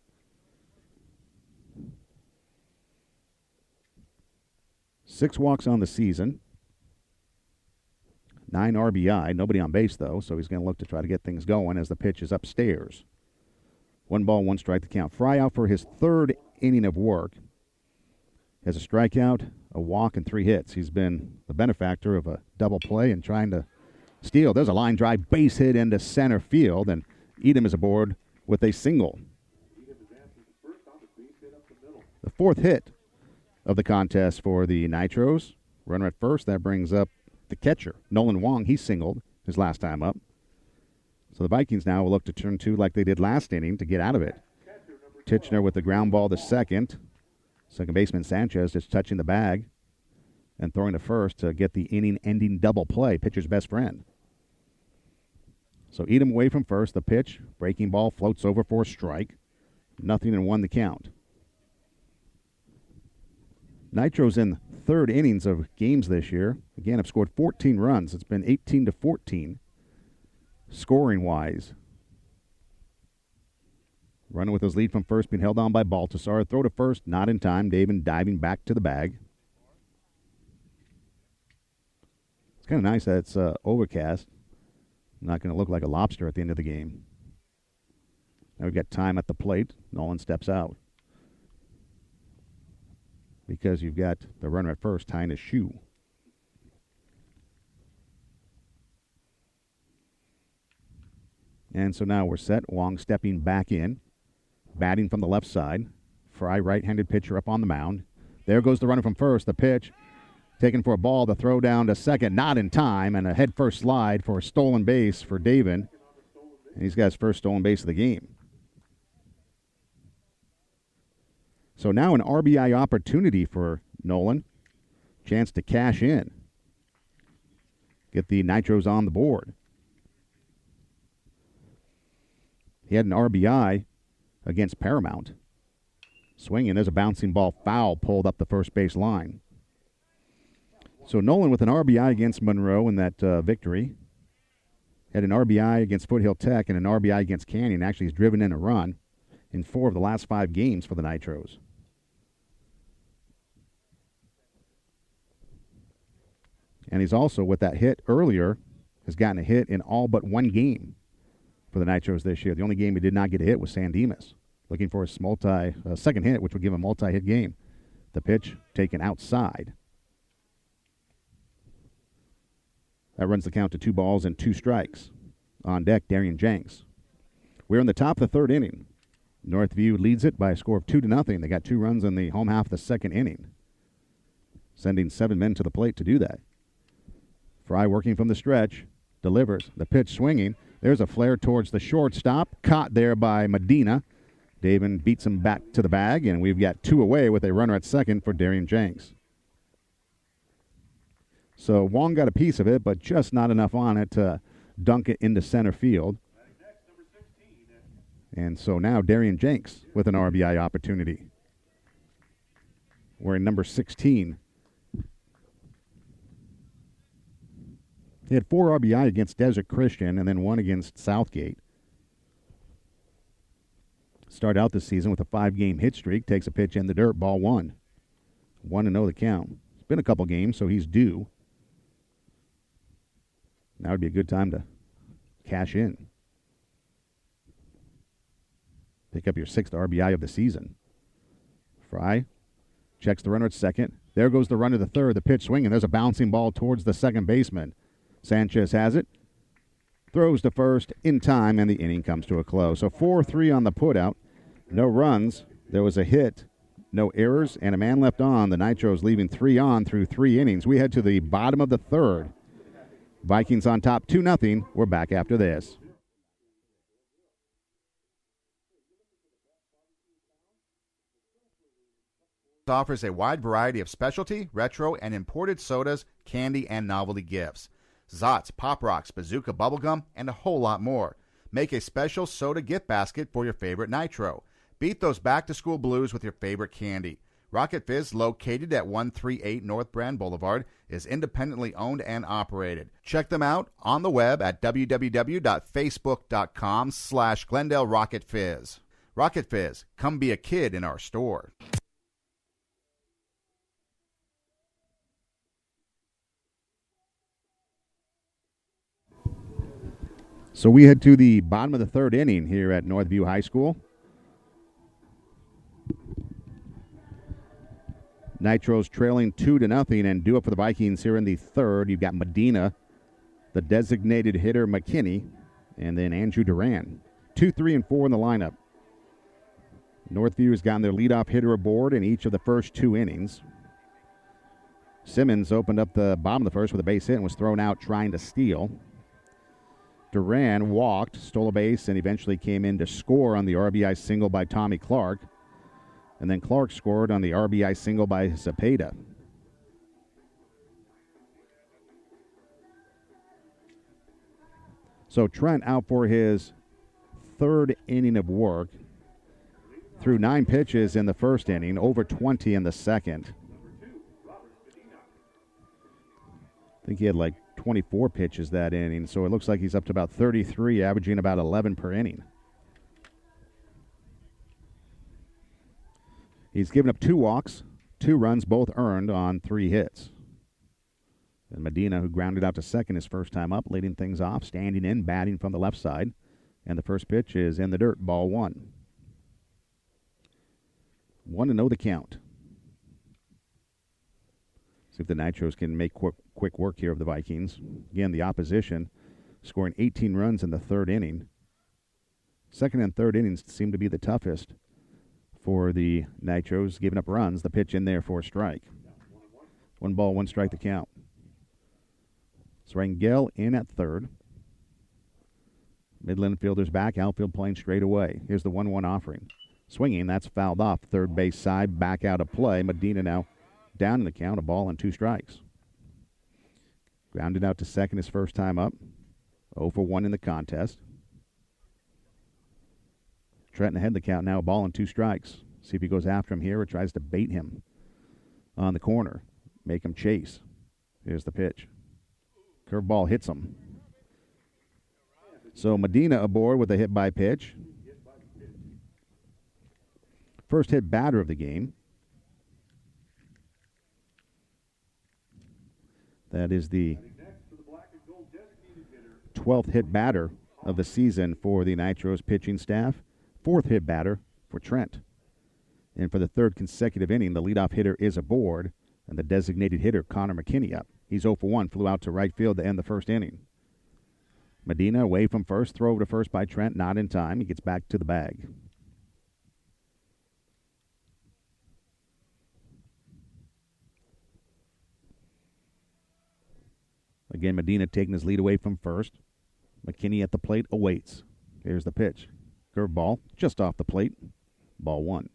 Six walks on the season. 9 RBI. Nobody on base, though, so he's going to look to try to get things going as the pitch is upstairs. 1 ball, 1 strike to count. Fry out for his 3rd inning of work. Has a strikeout, a walk, and 3 hits. He's been the benefactor of a double play and trying to steal. There's a line drive base hit into center field, and Edom is aboard with a single. The 4th hit of the contest for the Nitros. Runner at first. That brings up the catcher, Nolan Wong. He singled his last time up. So the Vikings now will look to turn 2 like they did last inning to get out of it. Titchener with the ground ball to second. Second baseman Sanchez just touching the bag and throwing to first to get the inning-ending double play, pitcher's best friend. So Edom away from first. The pitch, breaking ball, floats over for a strike. 0-1 the count. Nitros in 3rd innings of games this year. Again, have scored 14 runs. It's been 18-14 scoring-wise. Running with his lead from first, being held on by Baltazar. Throw to first, not in time. David diving back to the bag. It's kind of nice that it's overcast. Not going to look like a lobster at the end of the game. Now we've got time at the plate. Nolan steps out because you've got the runner at first tying his shoe. And so now we're set. Wong stepping back in. Batting from the left side. Fry, right-handed pitcher up on the mound. There goes the runner from first. The pitch taken for a ball. The throw down to second. Not in time. And a head-first slide for a stolen base for David. And he's got his first stolen base of the game. So now an RBI opportunity for Nolan. Chance to cash in. Get the Nitros on the board. He had an RBI against Paramount. Swinging, there's a bouncing ball foul pulled up the first base line. So Nolan with an RBI against Monroe in that victory. Had an RBI against Foothill Tech and an RBI against Canyon. Actually, he's driven in a run in 4 of the last 5 games for the Nitros. And he's also, with that hit earlier, has gotten a hit in all but 1 game for the Nitros this year. The only game he did not get a hit was San Dimas. Looking for his second hit, which would give him a multi-hit game. The pitch taken outside. That runs the count to 2 balls and 2 strikes. On deck, Darian Jenks. We're in the top of the 3rd inning. Northview leads it by a score of 2-0. They got 2 runs in the home half of the 2nd inning, sending 7 men to the plate to do that. Fry working from the stretch, delivers. The pitch swinging. There's a flare towards the shortstop. Caught there by Medina. David beats him back to the bag, and we've got 2 away with a runner at second for Darian Jenks. So Wong got a piece of it, but just not enough on it to dunk it into center field. And so now Darian Jenks with an RBI opportunity. Wearing number 16. He had 4 RBI against Desert Christian and then 1 against Southgate. Start out the season with a 5-game hit streak. Takes a pitch in the dirt, ball 1. 1-0 the count. It's been a couple games, so he's due. Now would be a good time to cash in. Pick up your 6th RBI of the season. Fry checks the runner at second. There goes the runner to third. The pitch swinging. There's a bouncing ball towards the second baseman. Sanchez has it. Throws to first in time, and the inning comes to a close. So 4-3 on the putout. No runs. There was a hit. No errors, and a man left on. The Nitros leaving 3 on through 3 innings. We head to the bottom of the third. Vikings on top 2-0. We're back after this. Offers a wide variety of specialty, retro, and imported sodas, candy, and novelty gifts. Zots, Pop Rocks, Bazooka Bubblegum, and a whole lot more. Make a special soda gift basket for your favorite Nitro. Beat those back-to-school blues with your favorite candy. Rocket Fizz, located at 138 North Brand Boulevard, is independently owned and operated. Check them out on the web at www.facebook.com/Glendale Rocket Fizz. Rocket Fizz, come be a kid in our store. So we head to the bottom of the third inning here at Northview High School. Nitros trailing 2-0 and due up for the Vikings here in the third. You've got Medina, the designated hitter McKinney, and then Andrew Duran. 2, 3, and 4 in the lineup. Northview has gotten their leadoff hitter aboard in each of the first 2 innings. Simmons opened up the bottom of the first with a base hit and was thrown out trying to steal. Duran walked, stole a base, and eventually came in to score on the RBI single by Tommy Clark. And then Clark scored on the RBI single by Zepeda. So Trent out for his third inning of work. Threw 9 pitches in the first inning, over 20 in the second. I think he had like 24 pitches that inning, so it looks like he's up to about 33, averaging about 11 per inning. He's given up 2 walks, 2 runs, both earned on 3 hits. And Medina, who grounded out to second his first time up, leading things off, standing in, batting from the left side. And the first pitch is in the dirt, ball 1. 1-0 the count. See if the Nitros can make quick work here of the Vikings. Again, the opposition scoring 18 runs in the third inning. Second and third innings seem to be the toughest for the Nitros, giving up runs. The pitch in there for a strike. 1 ball, 1 strike the count. Rangel in at third. Midland fielders back, outfield playing straight away. Here's the 1-1 offering. Swinging, that's fouled off. Third base side, back out of play. Medina now down in the count, a ball and 2 strikes. Grounded out to second his first time up. 0 for 1 in the contest. Trenton ahead the count now, a ball and 2 strikes. See if he goes after him here or tries to bait him on the corner. Make him chase. Here's the pitch. Curveball hits him. So Medina aboard with a hit by pitch. First hit batter of the game. That is the 12th hit batter of the season for the Nitros pitching staff. 4th hit batter for Trent. And for the 3rd consecutive inning, the leadoff hitter is aboard, and the designated hitter, Connor McKinney, up. He's 0 for 1, flew out to right field to end the first inning. Medina away from first, throw over to first by Trent, not in time. He gets back to the bag. Again, Medina taking his lead away from first. McKinney at the plate awaits. Here's the pitch. Curveball just off the plate. Ball 1.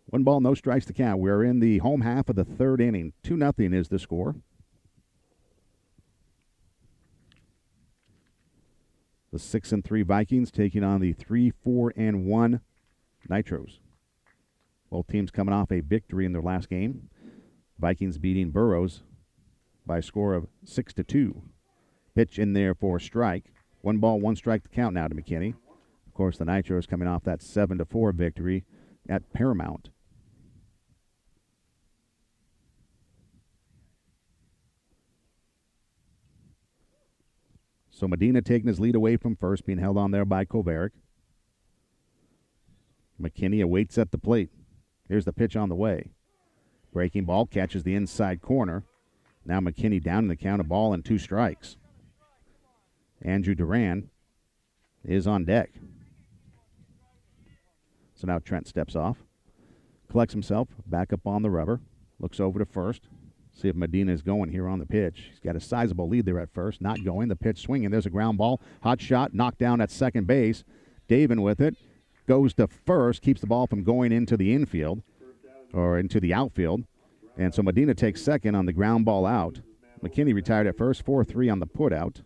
1 ball, no strikes to count. We're in the home half of the third inning. 2-0 is the score. The 6-3 Vikings taking on the 3-4-1 Nitros. Both teams coming off a victory in their last game. Vikings beating Burrows by a score of 6-2. Pitch in there for a strike. 1 ball, 1 strike to count now to McKinney. Of course, the Nitros coming off that 7-4 victory at Paramount. So Medina taking his lead away from first, being held on there by Kovarik. McKinney awaits at the plate. Here's the pitch on the way. Breaking ball, catches the inside corner. Now McKinney down in the count, a ball and 2 strikes. Andrew Duran is on deck. So now Trent steps off, collects himself, back up on the rubber, looks over to first, see if Medina is going here on the pitch. He's got a sizable lead there at first, not going. The pitch swinging. There's a ground ball. Hot shot, knocked down at second base. Davin with it, goes to first, keeps the ball from going into the infield or into the outfield. And so Medina takes second on the ground ball out. McKinney retired at first, 4-3 on the putout.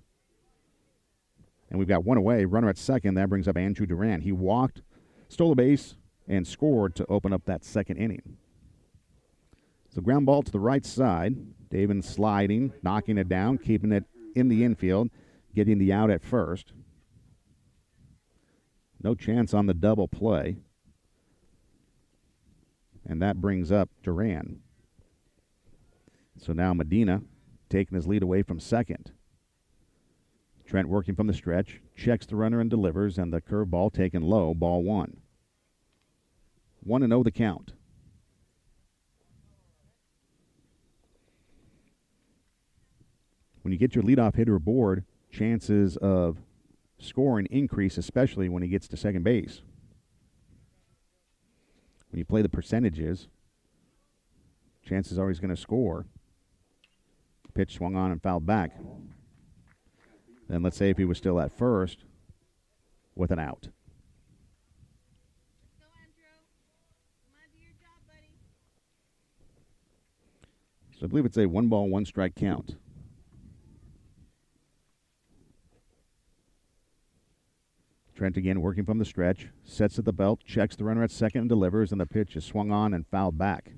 And we've got one away, runner at second. That brings up Andrew Duran. He walked, stole a base, and scored to open up that second inning. So ground ball to the right side. Davin sliding, knocking it down, keeping it in the infield, getting the out at first. No chance on the double play. And that brings up Duran. So now Medina taking his lead away from second. Trent working from the stretch, checks the runner and delivers, and the curveball taken low, ball 1. 1-0 the count. When you get your leadoff hitter aboard, chances of scoring increase, especially when he gets to second base. When you play the percentages, chances are he's going to score. Pitch swung on and fouled back. Then let's say if he was still at first with an out. Let's go, Andrew. Come on, do your job, buddy. So I believe it's a 1 ball, 1 strike count. Trent again working from the stretch, sets at the belt, checks the runner at second and delivers, and the pitch is swung on and fouled back.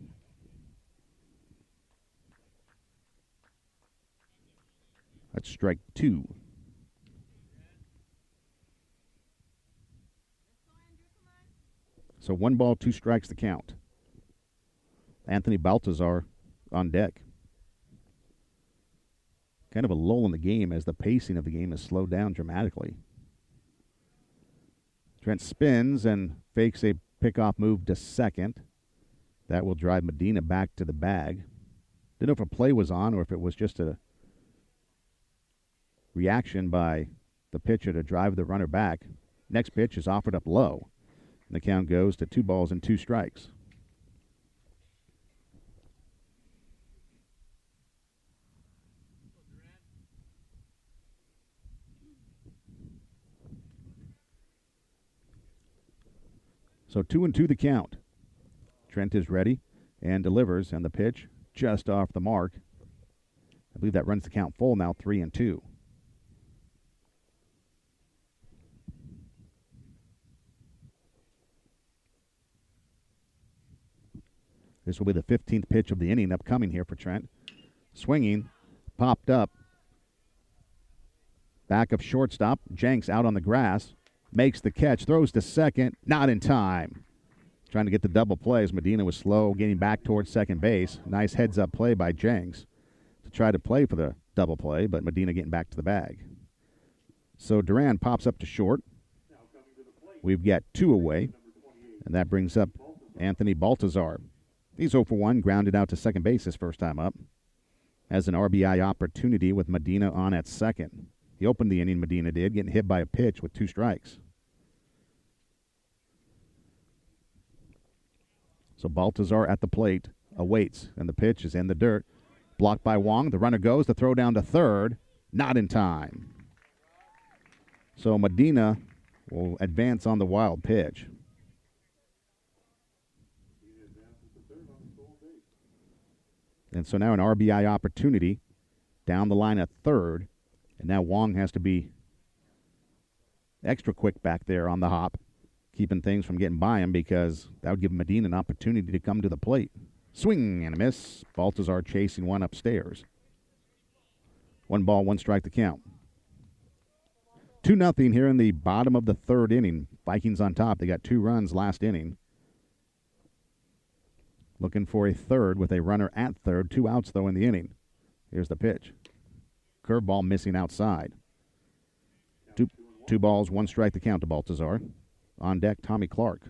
That's strike 2. So 1 ball, 2 strikes to count. Anthony Baltazar on deck. Kind of a lull in the game as the pacing of the game has slowed down dramatically. Trent spins and fakes a pickoff move to second. That will drive Medina back to the bag. Didn't know if a play was on or if it was just a reaction by the pitcher to drive the runner back. Next pitch is offered up low. And the count goes to 2 balls and 2 strikes. So 2-2 the count. Trent is ready and delivers, and the pitch just off the mark. I believe that runs the count full now, 3-2. This will be the 15th pitch of the inning upcoming here for Trent. Swinging, popped up. Back of shortstop. Jenks out on the grass. Makes the catch. Throws to second. Not in time. Trying to get the double play as Medina was slow, getting back towards second base. Nice heads-up play by Jenks to try to play for the double play, but Medina getting back to the bag. So Duran pops up to short. We've got 2 away, and that brings up Anthony Baltazar. He's 0 for 1, grounded out to second base his first time up. Has an RBI opportunity with Medina on at second. He opened the inning, Medina did, getting hit by a pitch with 2 strikes. So Baltazar at the plate, awaits, and the pitch is in the dirt. Blocked by Wong. The runner goes, the throw down to third. Not in time. So Medina will advance on the wild pitch. And so now an RBI opportunity down the line at third. And now Wong has to be extra quick back there on the hop, keeping things from getting by him because that would give Medina an opportunity to come to the plate. Swing and a miss. Baltazar chasing one upstairs. 1 ball, 1 strike to count. 2-0 here in the bottom of the third inning. Vikings on top. They got 2 runs last inning. Looking for a third with a runner at third. 2 outs, though, in the inning. Here's the pitch. Curveball missing outside. Two balls, 1 strike to count to Baltazar. On deck, Tommy Clark.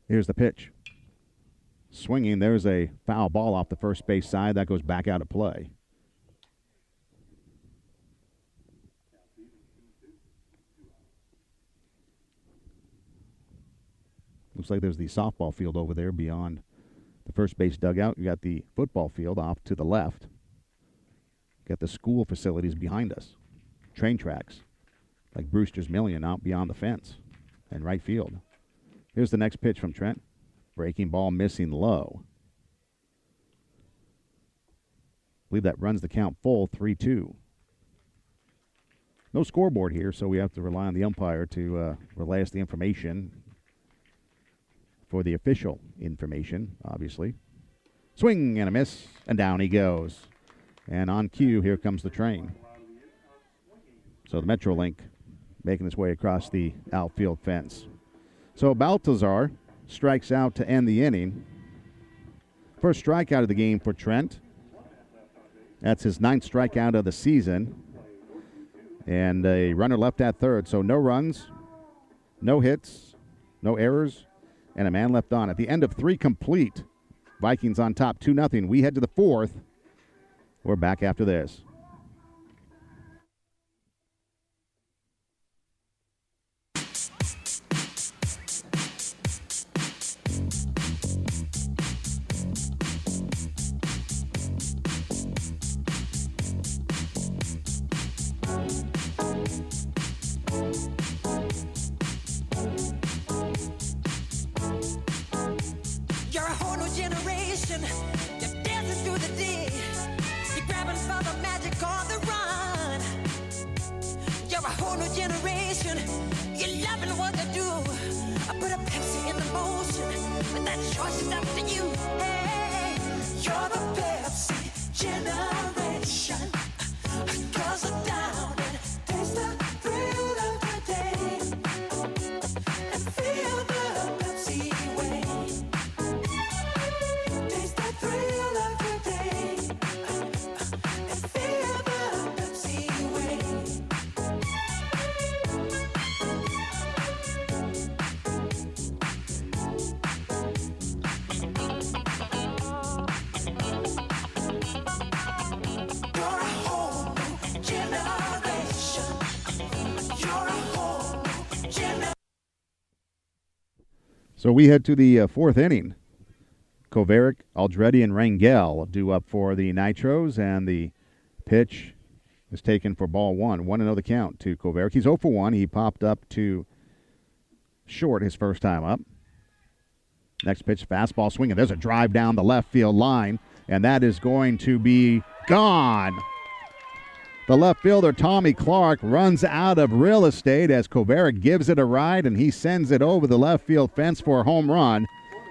Here's the pitch. Swinging, there's a foul ball off the first base side. That goes back out of play. Looks like there's the softball field over there beyond the first base dugout. You got the football field off to the left. Got the school facilities behind us. Train tracks, like Brewster's Million out beyond the fence and right field. Here's the next pitch from Trent. Breaking ball missing low. I believe that runs the count full, 3-2. No scoreboard here, so we have to rely on the umpire to relay us the information for the official information, obviously. Swing and a miss, and down he goes. And on cue, here comes the train. So the Metrolink making its way across the outfield fence. So Baltazar strikes out to end the inning. First strikeout of the game for Trent. That's his 9th strikeout of the season. And a runner left at third. So no runs, no hits, no errors, and a man left on. At the end of 3 complete, Vikings on top 2-0. We head to the 4th. We're back after this. So we head to the 4th inning. Kovarik, Aldretti, and Rangel due up for the Nitros, and the pitch is taken for ball 1. 1-0 the count to Kovarik. He's 0 for 1. He popped up to short his first time up. Next pitch, fastball swinging. There's a drive down the left field line, and that is going to be gone. The left fielder, Tommy Clark, runs out of real estate as Kovarik gives it a ride, and he sends it over the left field fence for a home run.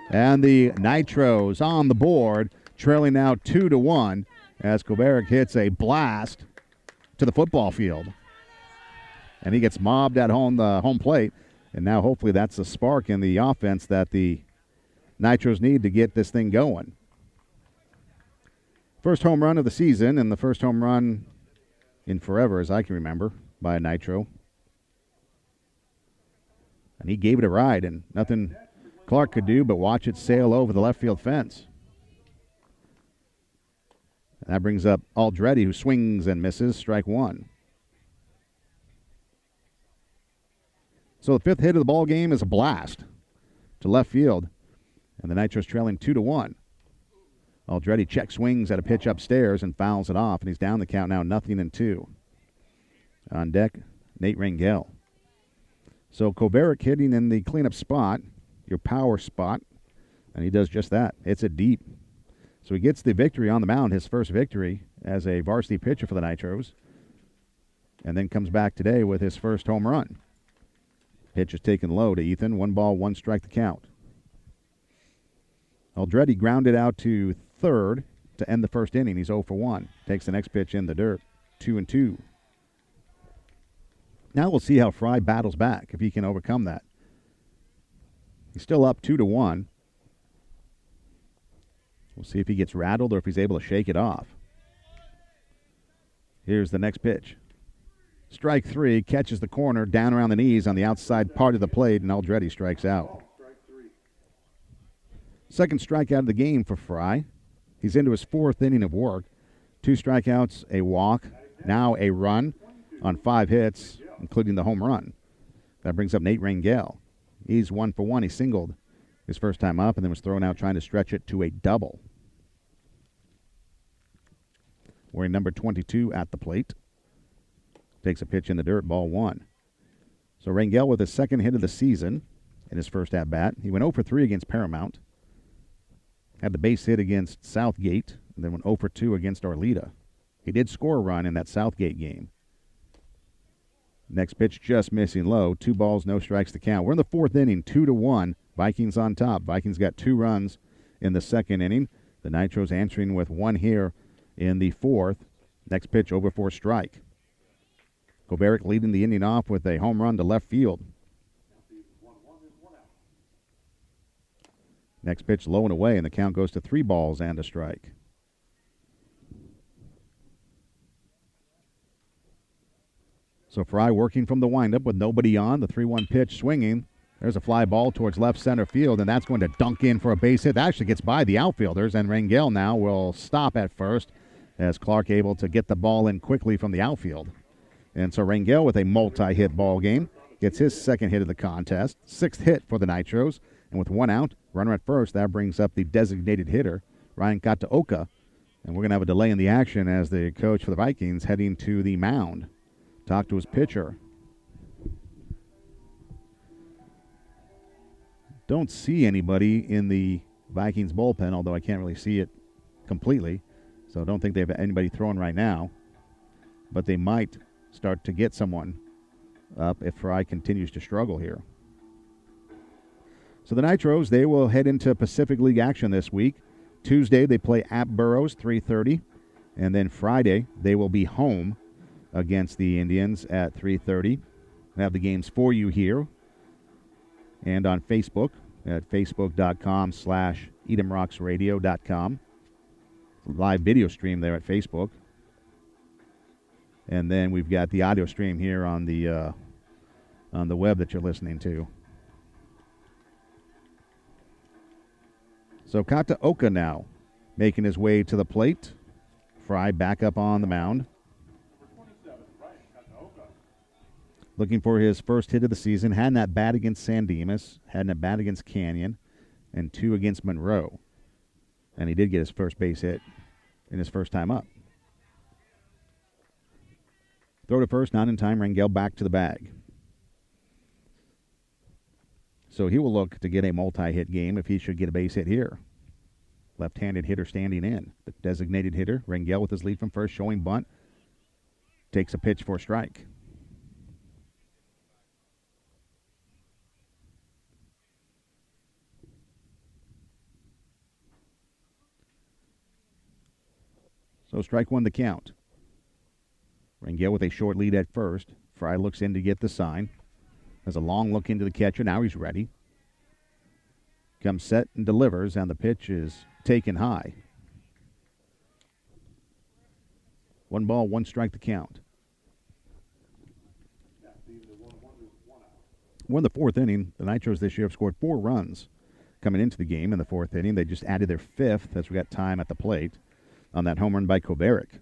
And the Nitros on the board, trailing now 2-1 as Kovarik hits a blast to the football field. And he gets mobbed at the home plate. And now hopefully that's a spark in the offense that the Nitros need to get this thing going. First home run of the season, and the first home run in forever, as I can remember, by a Nitro. And he gave it a ride, and nothing Clark could do but watch it sail over the left field fence. And that brings up Aldretti, who swings and misses, strike 1. So the 5th hit of the ball game is a blast to left field, and the Nitros trailing 2-1. Aldretti check swings at a pitch upstairs and fouls it off, and he's down the count now 0-2. On deck, Nate Rangel. So Kovarik hitting in the cleanup spot, your power spot. And he does just that. Hits it deep. So he gets the victory on the mound, his first victory as a varsity pitcher for the Nitros. And then comes back today with his first home run. Pitch is taken low to Ethan. 1 ball, 1 strike the count. Aldretti grounded out to third to end the first inning. He's 0 for 1. Takes the next pitch in the dirt. 2-2. Now we'll see how Fry battles back, if he can overcome that. He's still up 2-1. We'll see if he gets rattled or if he's able to shake it off. Here's the next pitch. Strike 3, catches the corner, down around the knees on the outside part of the plate, and Aldretti strikes out. Second strikeout of the game for Fry. He's into his 4th inning of work. 2 strikeouts, a walk, now a run on 5 hits, including the home run. That brings up Nate Rangel. He's 1 for 1. He singled his first time up and then was thrown out trying to stretch it to a double. Wearing number 22 at the plate. Takes a pitch in the dirt, ball 1. So Rangel with his second hit of the season in his first at-bat. He went 0 for 3 against Paramount. Had the base hit against Southgate, and then went 0 for 2 against Arleta. He did score a run in that Southgate game. Next pitch just missing low. 2 balls, no strikes to count. We're in the 4th inning, 2-1. Vikings on top. Vikings got 2 runs in the 2nd inning. The Nitros answering with 1 here in the 4th. Next pitch over for strike. Kovarik leading the inning off with a home run to left field. Next pitch low and away, and the count goes to 3 balls and a strike. So Fry working from the windup with nobody on. The 3-1 pitch swinging. There's a fly ball towards left center field, and that's going to dunk in for a base hit. That actually gets by the outfielders, and Rangel now will stop at first as Clark able to get the ball in quickly from the outfield. And so Rangel with a multi-hit ball game gets his 2nd hit of the contest, 6th hit for the Nitros. And with 1 out, runner at first, that brings up the designated hitter, Ryan Kataoka. And we're going to have a delay in the action as the coach for the Vikings heading to the mound. Talk to his pitcher. Don't see anybody in the Vikings bullpen, although I can't really see it completely. So I don't think they have anybody throwing right now. But they might start to get someone up if Fry continues to struggle here. So the Nitros, they will head into Pacific League action this week. Tuesday, they play at Burroughs, 3:30. And then Friday, they will be home against the Indians at 3:30. We have the games for you here and on Facebook at facebook.com/EdomRocksRadio.com. Live video stream there at Facebook. And then we've got the audio stream here on the web that you're listening to. So Kataoka now making his way to the plate. Fry back up on the mound. Looking for his first hit of the season. Had that bat against San Dimas. Had that bat against Canyon. And 2 against Monroe. And he did get his first base hit in his first time up. Throw to first, not in time. Rangel back to the bag. So he will look to get a multi-hit game if he should get a base hit here. Left-handed hitter standing in. The designated hitter, Rangel with his lead from first, showing bunt. Takes a pitch for a strike. So strike 1 the count. Rangel with a short lead at first. Fry looks in to get the sign. Has a long look into the catcher. Now he's ready. Comes set and delivers, and the pitch is taken high. 1 ball, 1 strike the count. We're in the 4th inning. The Nitros this year have scored 4 runs coming into the game in the 4th inning. They just added their 5th as we got time at the plate on that home run by Kovarik.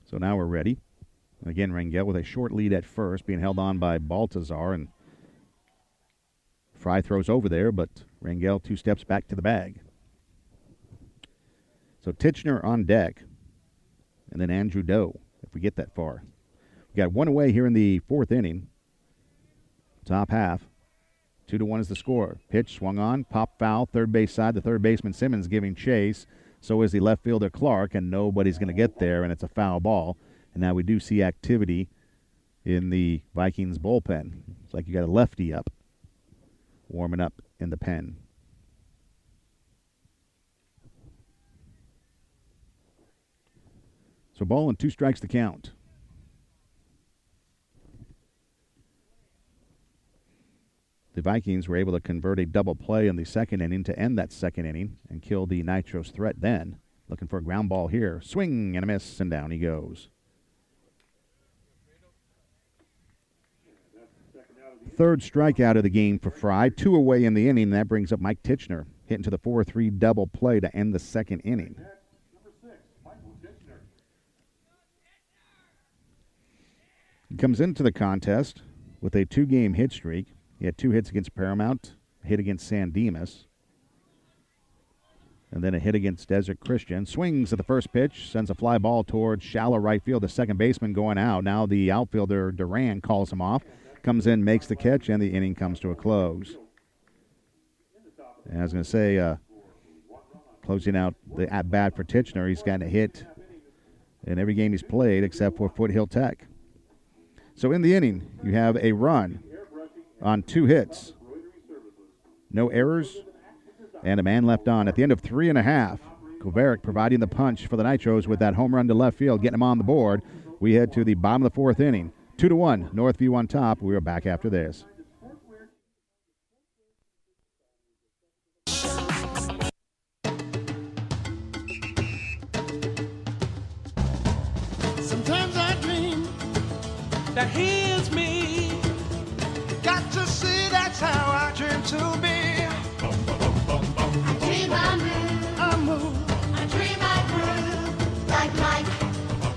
So now we're ready. And again, Rangel with a short lead at first, being held on by Baltazar, and Fry throws over there, but Rangel 2 steps back to the bag. So Titchener on deck. and then Andrew Doe, if we get that far. We got one away here in the fourth inning. Top half. 2-1 is the score. Pitch swung on, pop foul, third base side. The third baseman Simmons giving chase. So is the left fielder Clark, and nobody's going to get there, and it's a foul ball. And now we do see activity in the Vikings bullpen. It's like you got a lefty up, warming up in the pen. So ball and 2 strikes to count. The Vikings were able to convert a double play in the second inning to end that second inning and kill the Nitros threat then. Looking for a ground ball here. Swing and a miss, and down he goes. Third strikeout of the game for Fry. 2 away in the inning. That brings up Mike Titchener, hitting to the 4-3 double play to end the second inning. He comes into the contest with a 2-game hit streak. He had 2 hits against Paramount, a hit against San Dimas, and then a hit against Desert Christian. Swings at the first pitch, sends a fly ball towards shallow right field. The second baseman going out. Now the outfielder Duran calls him off, comes in, makes the catch, and the inning comes to a close. And I was going to say, closing out the at-bat for Titchener, he's gotten a hit in every game he's played except for Foothill Tech. So in the inning, you have a run on 2 hits, no errors, and a man left on. At the end of 3 1/2, Kovarik providing the punch for the Nitros with that home run to left field, getting him on the board. We head to the bottom of the 4th inning. 2-1, Northview on top. We are back after this. Sometimes I dream that he is me. Got to see that's how I dream to be. I dream I move, I dream I groove. Like Mike,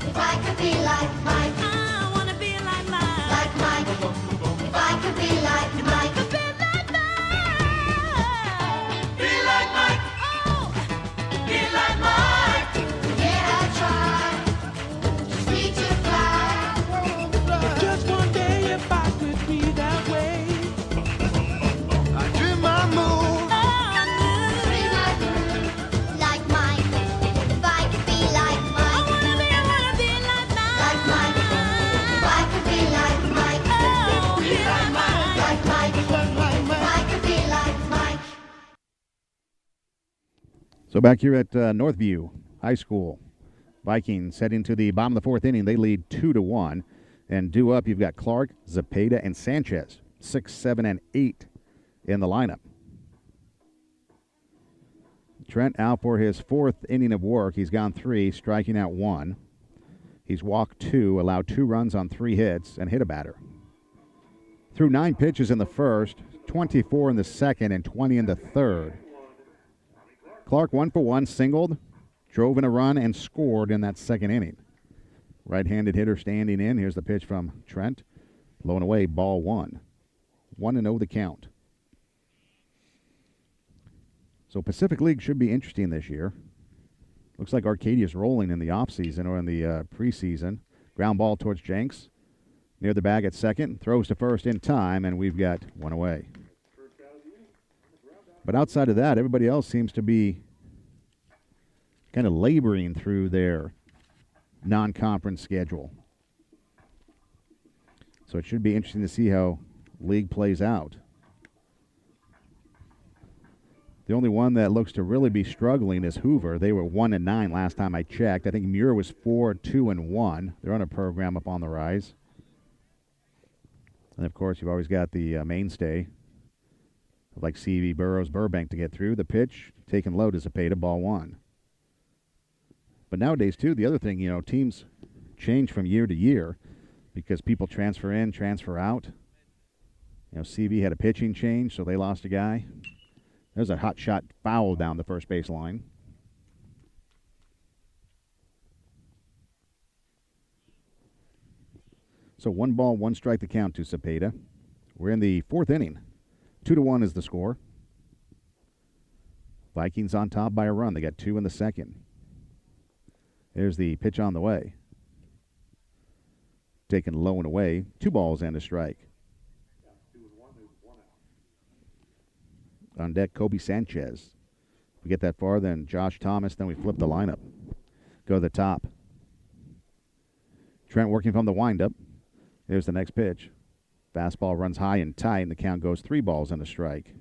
if I could be like Mike. I wanna be like mine. Like Mike, if I could be like Mike. Be like mine. Be like Mike, Oh, be like Mike. Yeah, I try. Just need to fly. Just one day if I could be that way. I dream I move. Dream I groove. Like Mike, if I could be like Mike. I wanna be like mine. Like Mike, if I could be like Mike. Oh, be like mine. Like Mike, if I could be like Mike. So back here at Northview High School, Vikings heading to the bottom of the 4th inning. They lead 2-1. And due up, you've got Clark, Zepeda, and Sanchez, 6, 7, and 8 in the lineup. Trent out for his 4th inning of work. He's gone 3, striking out 1. He's walked 2, allowed 2 runs on 3 hits, and hit a batter. Threw 9 pitches in the first, 24 in the second, and 20 in the third. Clark 1 for 1, singled, drove in a run, and scored in that second inning. Right-handed hitter standing in. Here's the pitch from Trent. Low and away, ball 1. 1-0 the count. So Pacific League should be interesting this year. Looks like Arcadia's rolling in the offseason or in the preseason. Ground ball towards Jenks. Near the bag at second. Throws to first in time, and we've got 1 away. But outside of that, everybody else seems to be kind of laboring through their non-conference schedule. So it should be interesting to see how league plays out. The only one that looks to really be struggling is Hoover. They were 1-9 last time I checked. I think Muir was 4-2-1. They're on a program up on the rise. And of course, you've always got the mainstay of like CV, Burroughs, Burbank to get through. The pitch taken low to Zepeda, ball 1. But nowadays, too, the other thing, teams change from year to year because people transfer in, transfer out. CV had a pitching change, so they lost a guy. There's a hot shot foul down the first base line. So 1 ball, 1 strike to count to Zepeda. We're in the 4th inning. 2-1 is the score. Vikings on top by a run. They got 2 in the second. Here's the pitch on the way. Taken low and away. 2 balls and a strike. On deck, Kobe Sanchez. We get that far, then Josh Thomas, then we flip the lineup. Go to the top. Trent working from the windup. Here's the next pitch. Fastball runs high and tight, and the count goes 3 balls and a strike.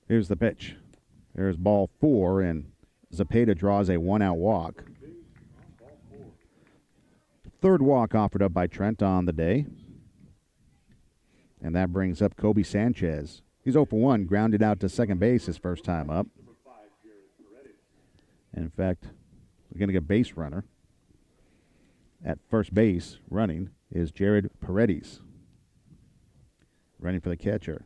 Here's the pitch. There's ball 4, and Zepeda draws a 1-out walk. Third walk offered up by Trent on the day. And that brings up Kobe Sanchez. He's 0 for 1, grounded out to second base his first time up. And in fact, we're going to get a base runner. At first base, running, is Jared Paredes. Running for the catcher.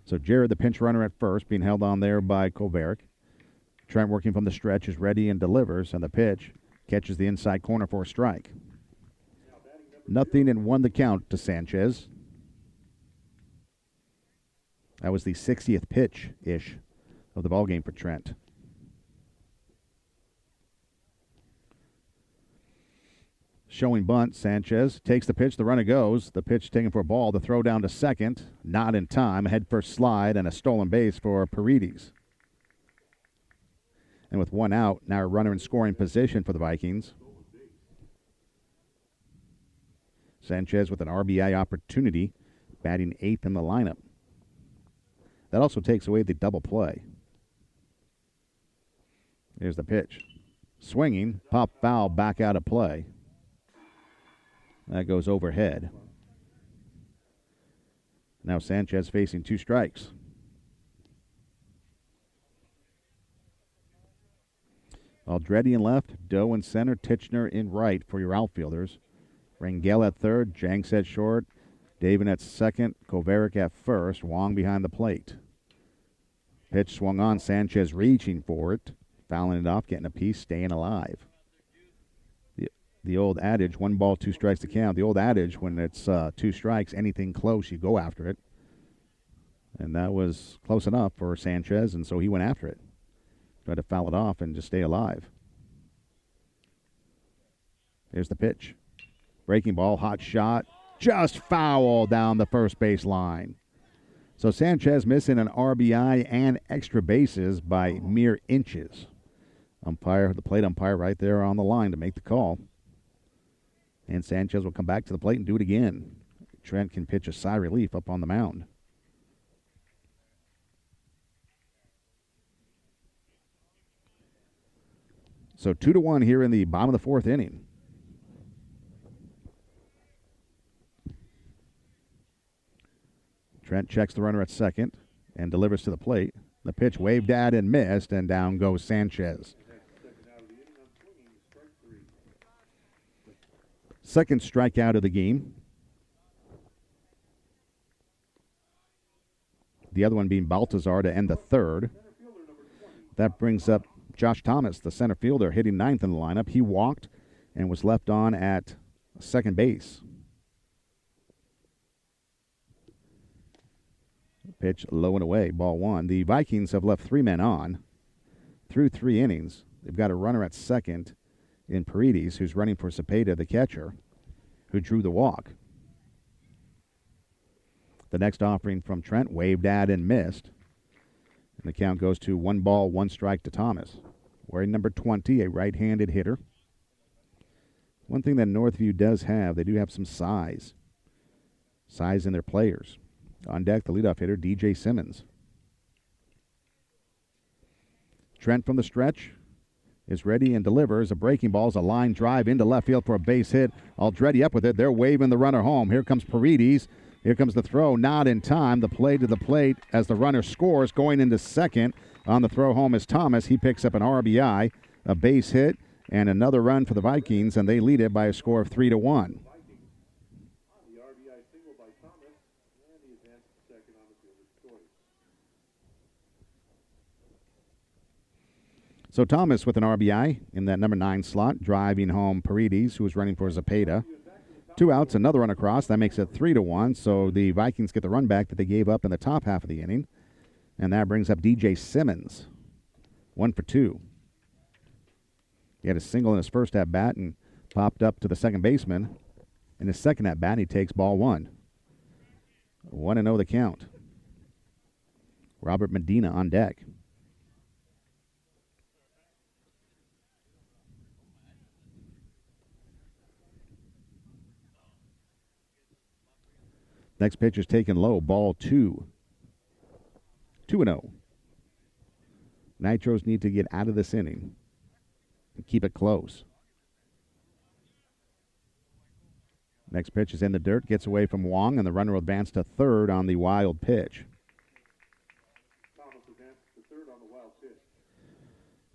So Jared, the pinch runner at first, being held on there by Kovaric. Trent working from the stretch is ready and delivers, and the pitch catches the inside corner for a strike. 0-1 the count to Sanchez. That was the 60th pitch-ish of the ballgame for Trent. Showing bunt, Sanchez takes the pitch, the runner goes. The pitch taken for a ball, the throw down to second, not in time. A head first slide and a stolen base for Paredes. And with 1 out, now a runner in scoring position for the Vikings. Sanchez with an RBI opportunity, batting 8th in the lineup. That also takes away the double play. Here's the pitch. Swinging, pop foul, back out of play. That goes overhead. Now Sanchez facing 2 strikes. Aldretti in left, Doe in center, Titchener in right for your outfielders. Rangel at third, Jenks at short, Davin at second, Kovaric at first, Wong behind the plate. Pitch swung on, Sanchez reaching for it, fouling it off, getting a piece, staying alive. The old adage, 1 ball, 2 strikes to count. The old adage, when it's 2 strikes, anything close, you go after it. And that was close enough for Sanchez, and so he went after it. Tried to foul it off and just stay alive. Here's the pitch. Breaking ball, hot shot, just foul down the first base line. So Sanchez missing an RBI and extra bases by mere inches. The plate umpire right there on the line to make the call. And Sanchez will come back to the plate and do it again. Trent can pitch a sigh of relief up on the mound. So 2-1 here in the bottom of the 4th inning. Trent checks the runner at second and delivers to the plate. The pitch waved at and missed, and down goes Sanchez. Second strikeout of the game. The other one being Baltazar to end the 3rd. That brings up Josh Thomas, the center fielder, hitting 9th in the lineup. He walked and was left on at second base. Pitch low and away, ball 1. The Vikings have left 3 men on through 3 innings. They've got a runner at second in Paredes, who's running for Zepeda, the catcher, who drew the walk. The next offering from Trent, waved at and missed. And the count goes to 1 ball, 1 strike to Thomas. Wearing number 20, a right-handed hitter. One thing that Northview does have, they do have some size. Size in their players. On deck, the leadoff hitter, DJ Simmons. Trent from the stretch is ready and delivers. A breaking ball is a line drive into left field for a base hit. Aldretti up with it. They're waving the runner home. Here comes Paredes. Here comes the throw. Not in time. The play to the plate as the runner scores. Going into second. On the throw home is Thomas. He picks up an RBI, a base hit, and another run for the Vikings, and they lead it by a score of 3-1. So Thomas with an RBI in that number 9 slot, driving home Paredes, who was running for Zepeda. 2 outs, another run across. That makes it 3-1. So the Vikings get the run back that they gave up in the top half of the inning. And that brings up DJ Simmons, 1 for 2. He had a single in his first at-bat and popped up to the second baseman. In his second at-bat, he takes ball 1. 1-0 the count. Robert Medina on deck. Next pitch is taken low, ball 2. 2-0. Nitros need to get out of this inning and keep it close. Next pitch is in the dirt, gets away from Wong, and the runner will advance to third on the wild pitch.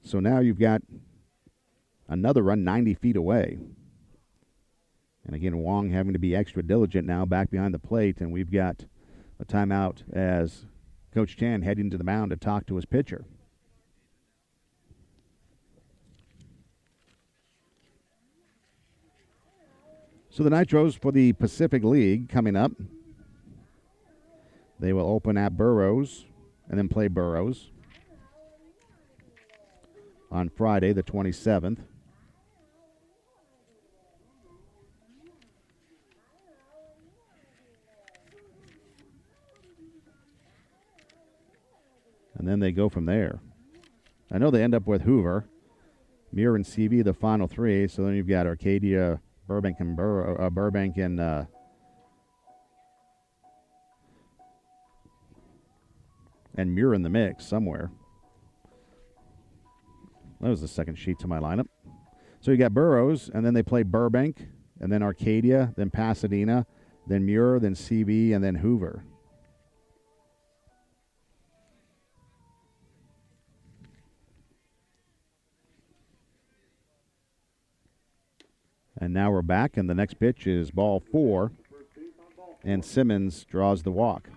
So now you've got another run 90 feet away. And again, Wong having to be extra diligent now back behind the plate, and we've got a timeout as Coach Chan heading to the mound to talk to his pitcher. So the Nitros for the Pacific League coming up. They will open at Burroughs and then play Burroughs on Friday, the 27th. And then they go from there. I know they end up with Hoover, Muir, and CV, the final 3. So then you've got Arcadia, Burbank, and Muir in the mix somewhere. That was the second sheet to my lineup. So you got Burroughs, and then they play Burbank, and then Arcadia, then Pasadena, then Muir, then CV, and then Hoover. And now we're back, and the next pitch is ball 4, and Simmons draws the walk.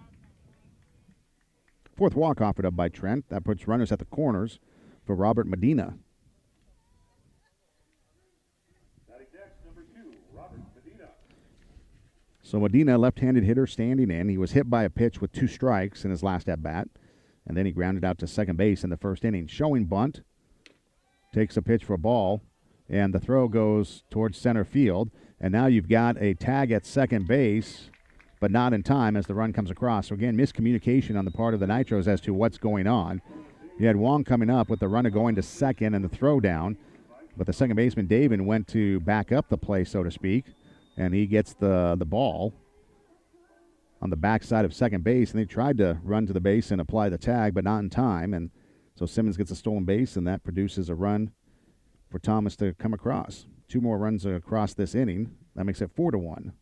Fourth walk offered up by Trent. That puts runners at the corners for Robert Medina. So Medina, left-handed hitter, standing in. He was hit by a pitch with 2 strikes in his last at-bat, and then he grounded out to second base in the first inning. Showing bunt, takes a pitch for a ball, and the throw goes towards center field. And now you've got a tag at second base, but not in time as the run comes across. So again, miscommunication on the part of the Nitros as to what's going on. You had Wong coming up with the runner going to second and the throw down, but the second baseman, Davin, went to back up the play, so to speak, and he gets the ball on the backside of second base, and they tried to run to the base and apply the tag, but not in time, and so Simmons gets a stolen base, and that produces a run for Thomas to come across. 2 more runs across this inning. That makes it 4-1.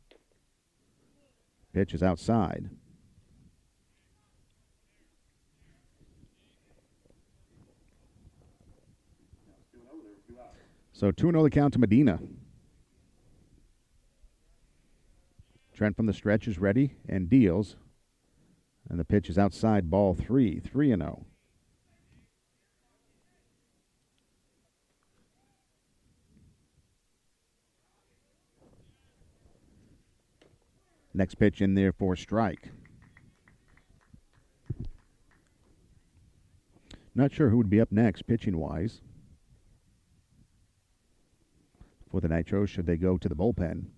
Pitch is outside. So 2-0 the count to Medina. Trent from the stretch is ready and deals. And the pitch is outside, ball 3, 3-0. Next pitch in there for strike. Not sure who would be up next pitching-wise for the Nitros. Should they go to the bullpen?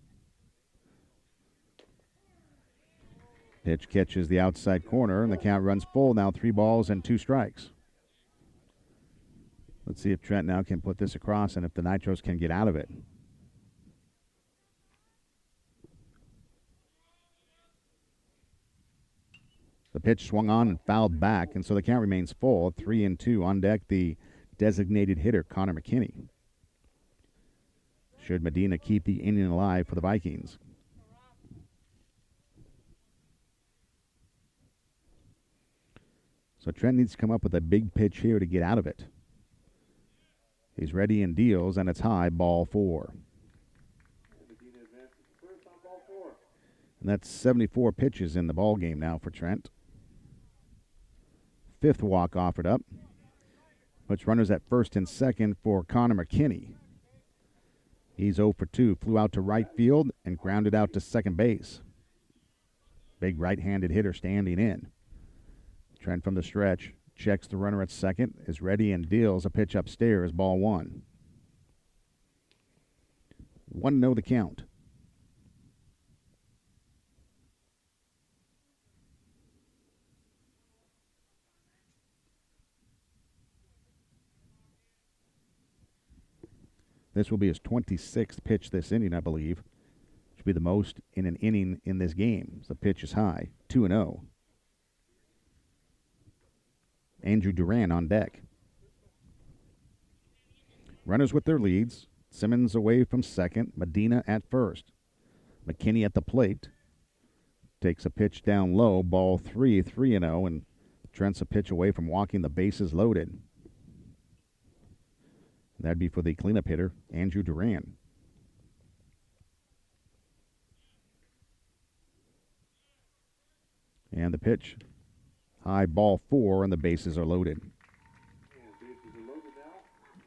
Pitch catches the outside corner, and the count runs full. Now 3 balls and 2 strikes. Let's see if Trent now can put this across and if the Nitros can get out of it. The pitch swung on and fouled back, and so the count remains full. 3-2 on deck, the designated hitter, Connor McKinney. Should Medina keep the inning alive for the Vikings? So Trent needs to come up with a big pitch here to get out of it. He's ready and deals, and it's high, ball 4. And that's 74 pitches in the ball game now for Trent. 5th walk offered up. Puts runners at first and second for Connor McKinney. He's 0 for 2. Flew out to right field and grounded out to second base. Big right-handed hitter standing in. Trent from the stretch. Checks the runner at second. Is ready and deals a pitch upstairs. Ball 1. 1-0 the count. This will be his 26th pitch this inning, I believe. Should be the most in an inning in this game. The pitch is high. 2-0. Andrew Duran on deck. Runners with their leads. Simmons away from second. Medina at first. McKinney at the plate. Takes a pitch down low. Ball 3, 3-0. And Trent's a pitch away from walking the bases loaded. That'd be for the cleanup hitter, Andrew Duran. And the pitch. High, ball 4, and the bases are loaded.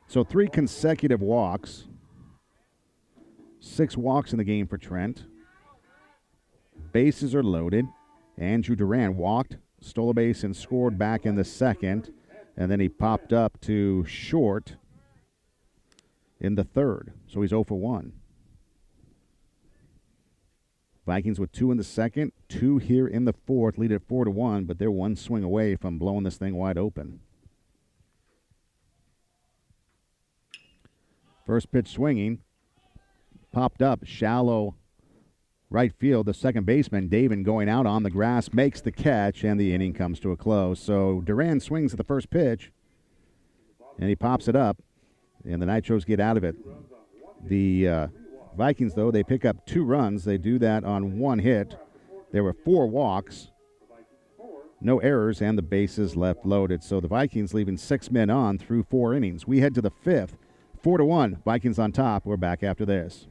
So 3 consecutive walks. 6 walks in the game for Trent. Bases are loaded. Andrew Duran walked, stole a base, and scored back in the second. And then he popped up to short in the third. So he's 0 for 1. Vikings with 2 in the second, 2 here in the fourth, lead at 4-1, but they're one swing away from blowing this thing wide open. First pitch swinging, popped up, shallow right field. The second baseman, Davin, going out on the grass, makes the catch, and the inning comes to a close. So Duran swings at the first pitch, and he pops it up, and the Nitros get out of it. The Vikings, though, they pick up 2 runs. They do that on 1 hit. There were 4 walks, no errors, and the bases left loaded. So the Vikings leaving 6 men on through 4 innings. We head to the 5th. 4-1. Vikings on top. We're back after this.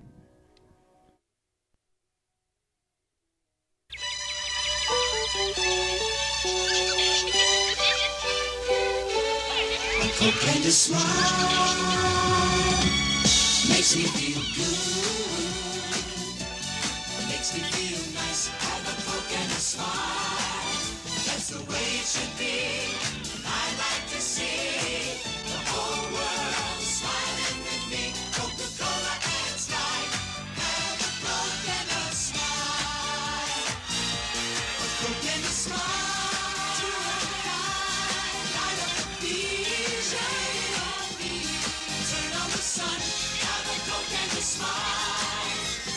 Coke and a smile makes me feel good. Makes me feel nice. Have a Coke and a smile. That's the way it should be. I like to see the whole world smiling with me. Coca-Cola and Sprite. Have a Coke and a smile. A Coke and a smile. Light up the beat. Shine on me. Turn on the sun. Have a Coke and a smile.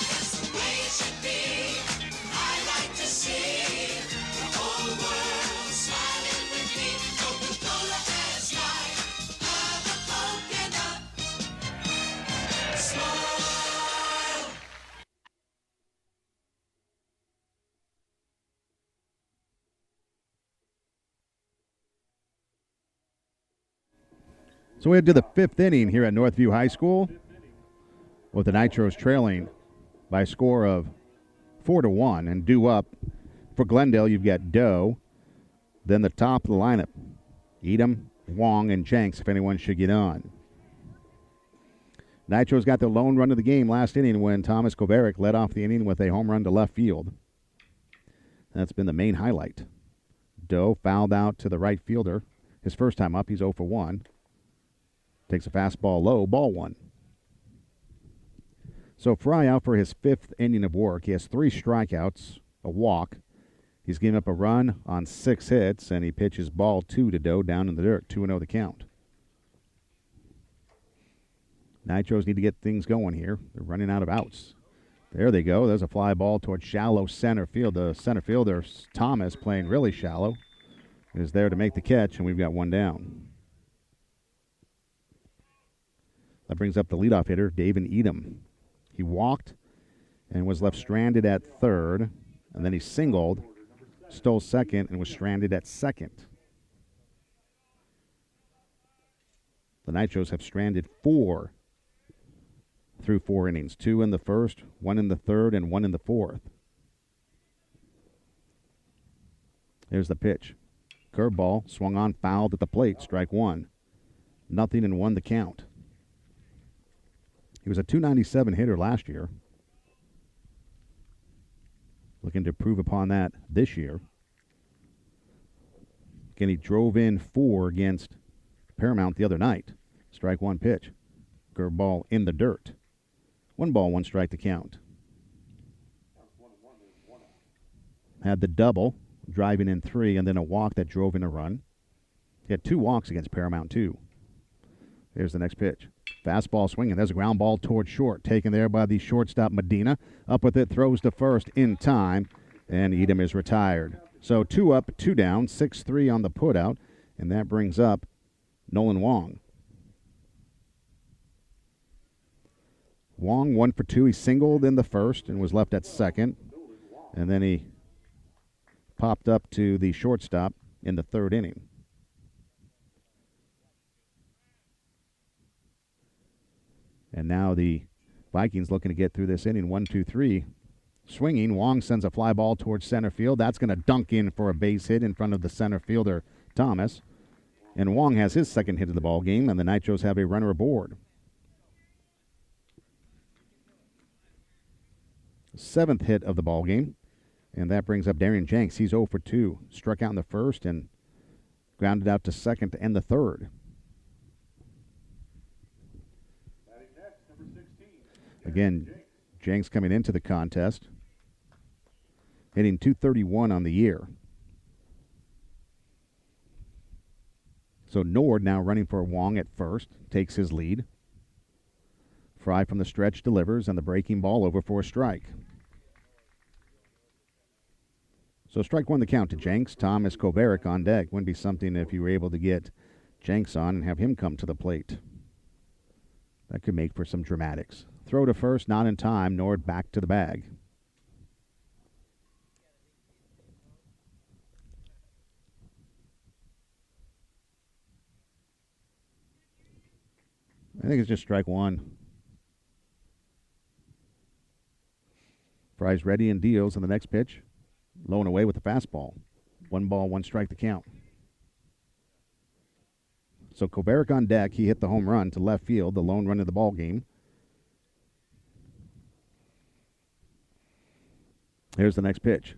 That's the way it should be. I like to see the whole world smiling with me. Coca-Cola and Sprite. Have a Coke and a smile. So we head to the 5th inning here at Northview High School, with the Nitros trailing by a score of 4-1. And due up for Glendale, you've got Doe. Then the top of the lineup, Edom, Wong, and Jenks, if anyone should get on. Nitros got their lone run of the game last inning when Thomas Kovarik led off the inning with a home run to left field. That's been the main highlight. Doe fouled out to the right fielder. His first time up, he's 0 for 1. Takes a fastball low, ball 1. So Fry out for his 5th inning of work. He has 3 strikeouts, a walk. He's given up a run on 6 hits, and he pitches ball 2 to Doe down in the dirt. 2-0 the count. Nitros need to get things going here. They're running out of outs. There they go. There's a fly ball towards shallow center field. The center fielder, Thomas, playing really shallow, is there to make the catch, and we've got 1 down. That brings up the leadoff hitter, Davin Edom. He walked and was left stranded at third, and then he singled, stole second, and was stranded at second. The Nitros have stranded 4 through 4 innings, 2 in the first, 1 in the third, and 1 in the fourth. There's the pitch. Curveball, swung on, fouled at the plate, strike 1. 0-1 the count. He was a .297 hitter last year. Looking to improve upon that this year. Again, he drove in 4 against Paramount the other night. Strike 1 pitch. Curveball in the dirt. 1 ball, 1 strike to count. Had the double, driving in 3, and then a walk that drove in a run. He had 2 walks against Paramount, too. Here's the next pitch. Fastball swinging. There's a ground ball towards short. Taken there by the shortstop, Medina. Up with it, throws to first in time, and Edom is retired. So 2 up, 2 down, 6-3 on the putout, and that brings up Nolan Wong. Wong 1 for 2. He singled in the first and was left at second, and then he popped up to the shortstop in the 3rd inning. And now the Vikings looking to get through this inning. 1-2-3. Swinging, Wong sends a fly ball towards center field. That's going to dunk in for a base hit in front of the center fielder, Thomas. And Wong has his 2nd hit of the ball game, and the Nitros have a runner aboard. 7th hit of the ball game, and that brings up Darian Jenks. He's 0 for 2. Struck out in the first and grounded out to second to end the 3rd. Again, Jenks coming into the contest, hitting .231 on the year. So Nord now running for Wong at first, takes his lead. Fry from the stretch delivers, and the breaking ball over for a strike. So strike 1 the count to Jenks. Thomas Kovarik on deck. Wouldn't be something if you were able to get Jenks on and have him come to the plate. That could make for some dramatics. Throw to first, not in time. Nord back to the bag. I think it's just strike 1. Fry's ready and deals on the next pitch. Low and away with the fastball. 1 ball, 1 strike to count. So Kovarik on deck. He hit the home run to left field, the lone run of the ball game. Here's the next pitch.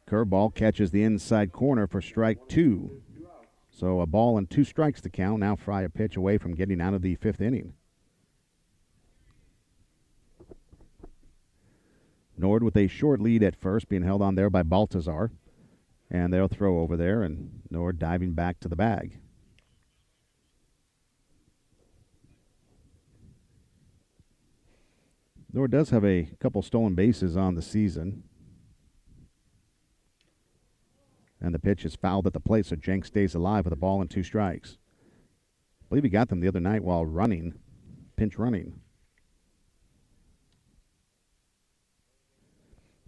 Curveball catches the inside corner for strike 2. So a ball and 2 strikes to count. Now Fry a pitch away from getting out of the 5th inning. Nord with a short lead at first, being held on there by Baltazar. And they'll throw over there, and Nord diving back to the bag. Nord does have a couple stolen bases on the season. And the pitch is fouled at the plate, so Jenks stays alive with a ball and 2 strikes. I believe he got them the other night while running, pinch running.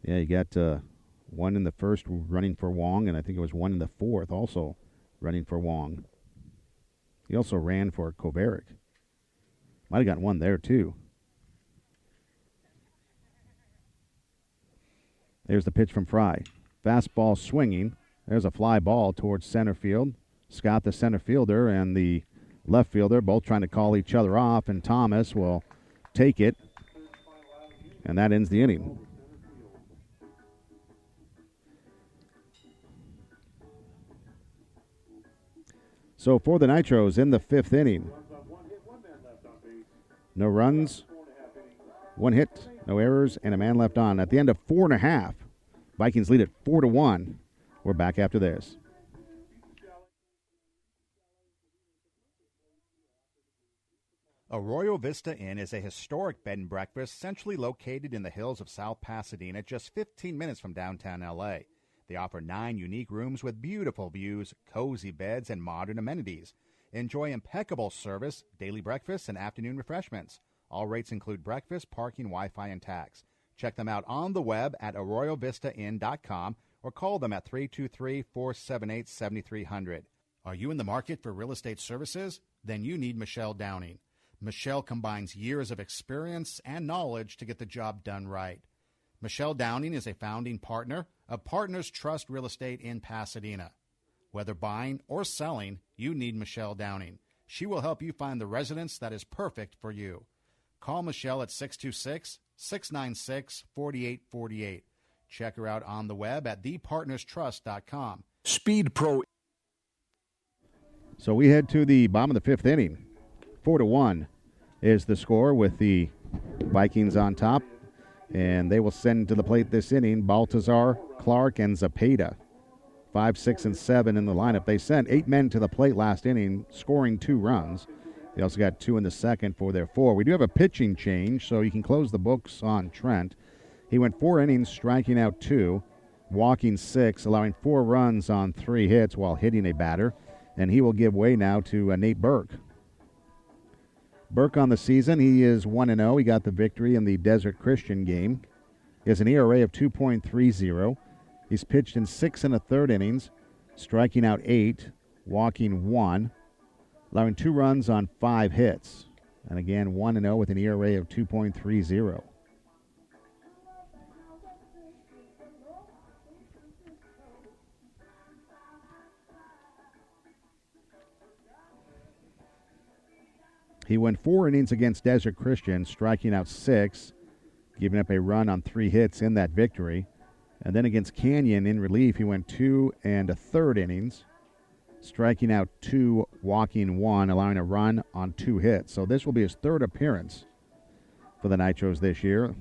Yeah, you got 1 in the first running for Wong, and I think it was 1 in the 4th also running for Wong. He also ran for Kovarik. Might have gotten 1 there, too. There's the pitch from Fry. Fastball swinging. There's a fly ball towards center field. Scott, the center fielder, and the left fielder both trying to call each other off, and Thomas will take it, and that ends the inning. So for the Nitros in the 5th inning, no runs, 1 hit, no errors, and a man left on. At the end of 4 1/2, Vikings lead it 4-1. We're back after this. Arroyo Vista Inn is a historic bed and breakfast centrally located in the hills of South Pasadena, just 15 minutes from downtown L.A. They offer 9 unique rooms with beautiful views, cozy beds, and modern amenities. Enjoy impeccable service, daily breakfast, and afternoon refreshments. All rates include breakfast, parking, Wi-Fi, and tax. Check them out on the web at arroyovistainn.com or call them at 323-478-7300. Are you in the market for real estate services? Then you need Michelle Downing. Michelle combines years of experience and knowledge to get the job done right. Michelle Downing is a founding partner of Partners Trust Real Estate in Pasadena. Whether buying or selling, you need Michelle Downing. She will help you find the residence that is perfect for you. Call Michelle at 626-696-4848. Check her out on the web at thepartnerstrust.com. Speed Pro. So we head to the bottom of the fifth inning. 4-1 is the score with the Vikings on top. And they will send to the plate this inning Baltazar, Clark, and Zepeda. 5, 6, and 7 in the lineup. They sent 8 men to the plate last inning, scoring 2 runs. They also got 2 in the second for their 4. We do have a pitching change, so you can close the books on Trent. He went 4 innings, striking out 2, walking 6, allowing 4 runs on 3 hits while hitting a batter. And he will give way now to Nate Burke. Burke on the season, he is 1-0. He got the victory in the Desert Christian game. He has an ERA of 2.30. He's pitched in 6 1/3 innings, striking out 8, walking 1, allowing 2 runs on 5 hits. And again, 1-0 with an ERA of 2.30. He went 4 innings against Desert Christian, striking out 6, giving up a run on 3 hits in that victory. And then against Canyon in relief, he went 2 1/3 innings, striking out 2, walking 1, allowing a run on 2 hits. So this will be his 3rd appearance for the Nitros this year.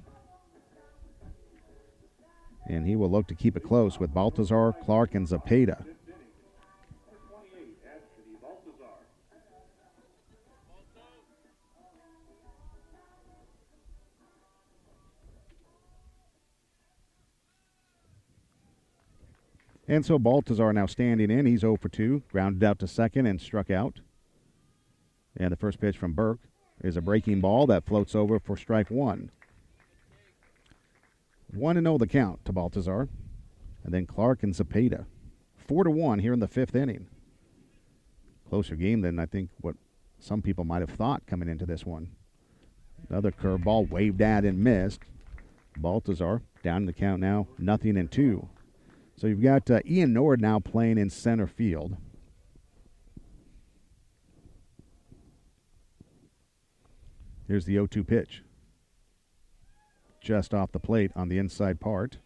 And he will look to keep it close with Baltazar, Clark, and Zepeda. And so Baltazar now standing in. He's 0 for 2, grounded out to second and struck out. And the first pitch from Burke is a breaking ball that floats over for strike 1. 1-0 the count to Baltazar. And then Clark and Zepeda. 4-1 here in the 5th inning. Closer game than I think what some people might have thought coming into this one. Another curveball waved at and missed. Baltazar down in the count now, 0-2. So you've got Ian Nord now playing in center field. Here's the 0-2 pitch. Just off the plate on the inside part.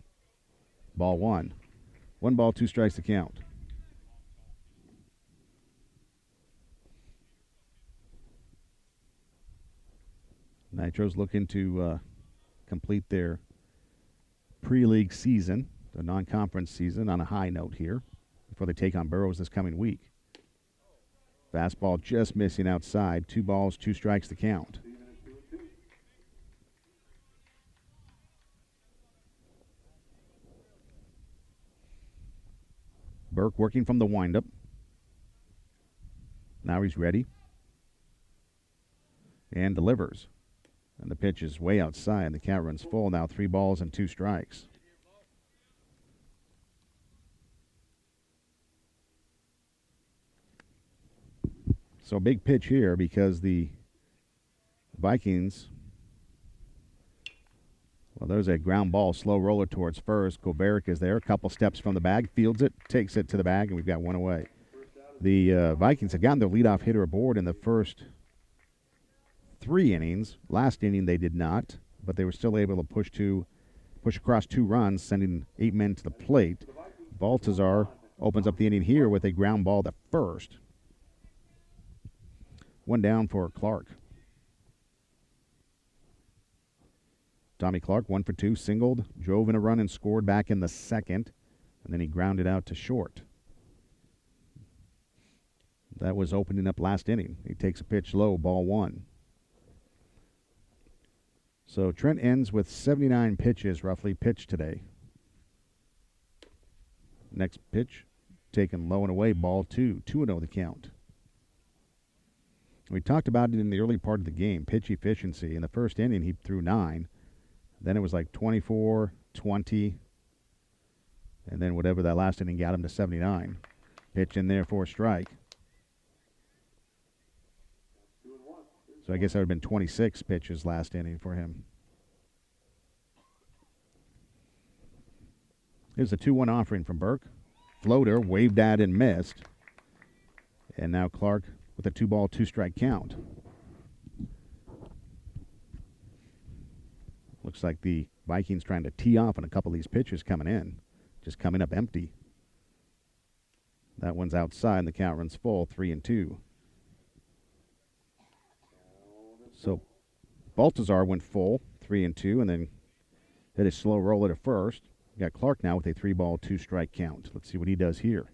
Ball 1. 1 ball, 2 strikes to count. Nitros looking to complete their pre-league season, the non-conference season, on a high note here before they take on Burroughs this coming week. Fastball just missing outside. 2 balls, 2 strikes to count. Burke working from the windup. Now he's ready. And delivers. And the pitch is way outside. The count runs full. Now 3 balls and 2 strikes. So big pitch here because the Vikings, well, there's a ground ball, slow roller towards first. Goberick is there, a couple steps from the bag, fields it, takes it to the bag, and we've got 1 away. The Vikings have gotten their leadoff hitter aboard in the first 3 innings. Last inning they did not, but they were still able to push across 2 runs, sending 8 men to the plate. Baltazar opens up the inning here with a ground ball to first. 1 down for Clark. Tommy Clark, 1 for 2, singled, drove in a run and scored back in the second, and then he grounded out to short. That was opening up last inning. He takes a pitch low, ball 1. So Trent ends with 79 pitches roughly pitched today. Next pitch, taken low and away, ball 2. 2-0 the count. We talked about it in the early part of the game, pitch efficiency. In the first inning, he threw 9. Then it was like 24, 20, and then whatever that last inning got him to 79. Pitch in there for a strike. So I guess that would have been 26 pitches last inning for him. Here's a 2-1 offering from Burke. Floater, waved at and missed. And now Clark with a 2 ball, 2 strike count. looks like the Vikings trying to tee off on a couple of these pitches coming in. Just coming up empty. That one's outside, and the count runs full, 3-2. So Baltazar went full, 3-2, and then hit a slow roll at first. We got Clark now with a 3-ball, 2-strike count. Let's see what he does here.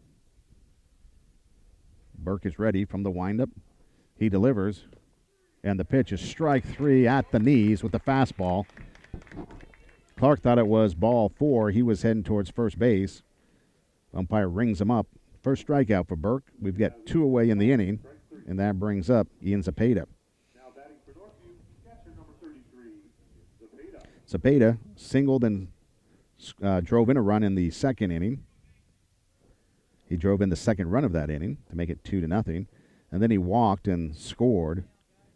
Burke is ready from the windup. He delivers, and the pitch is strike 3 at the knees with the fastball. Clark thought it was ball 4. He was heading towards first base. Umpire rings him up. First strikeout for Burke. We've got 2 away in the inning, and that brings up Ian Zepeda. Zepeda singled and drove in a run in the second inning. He drove in the second run of that inning to make it 2-0. And then he walked and scored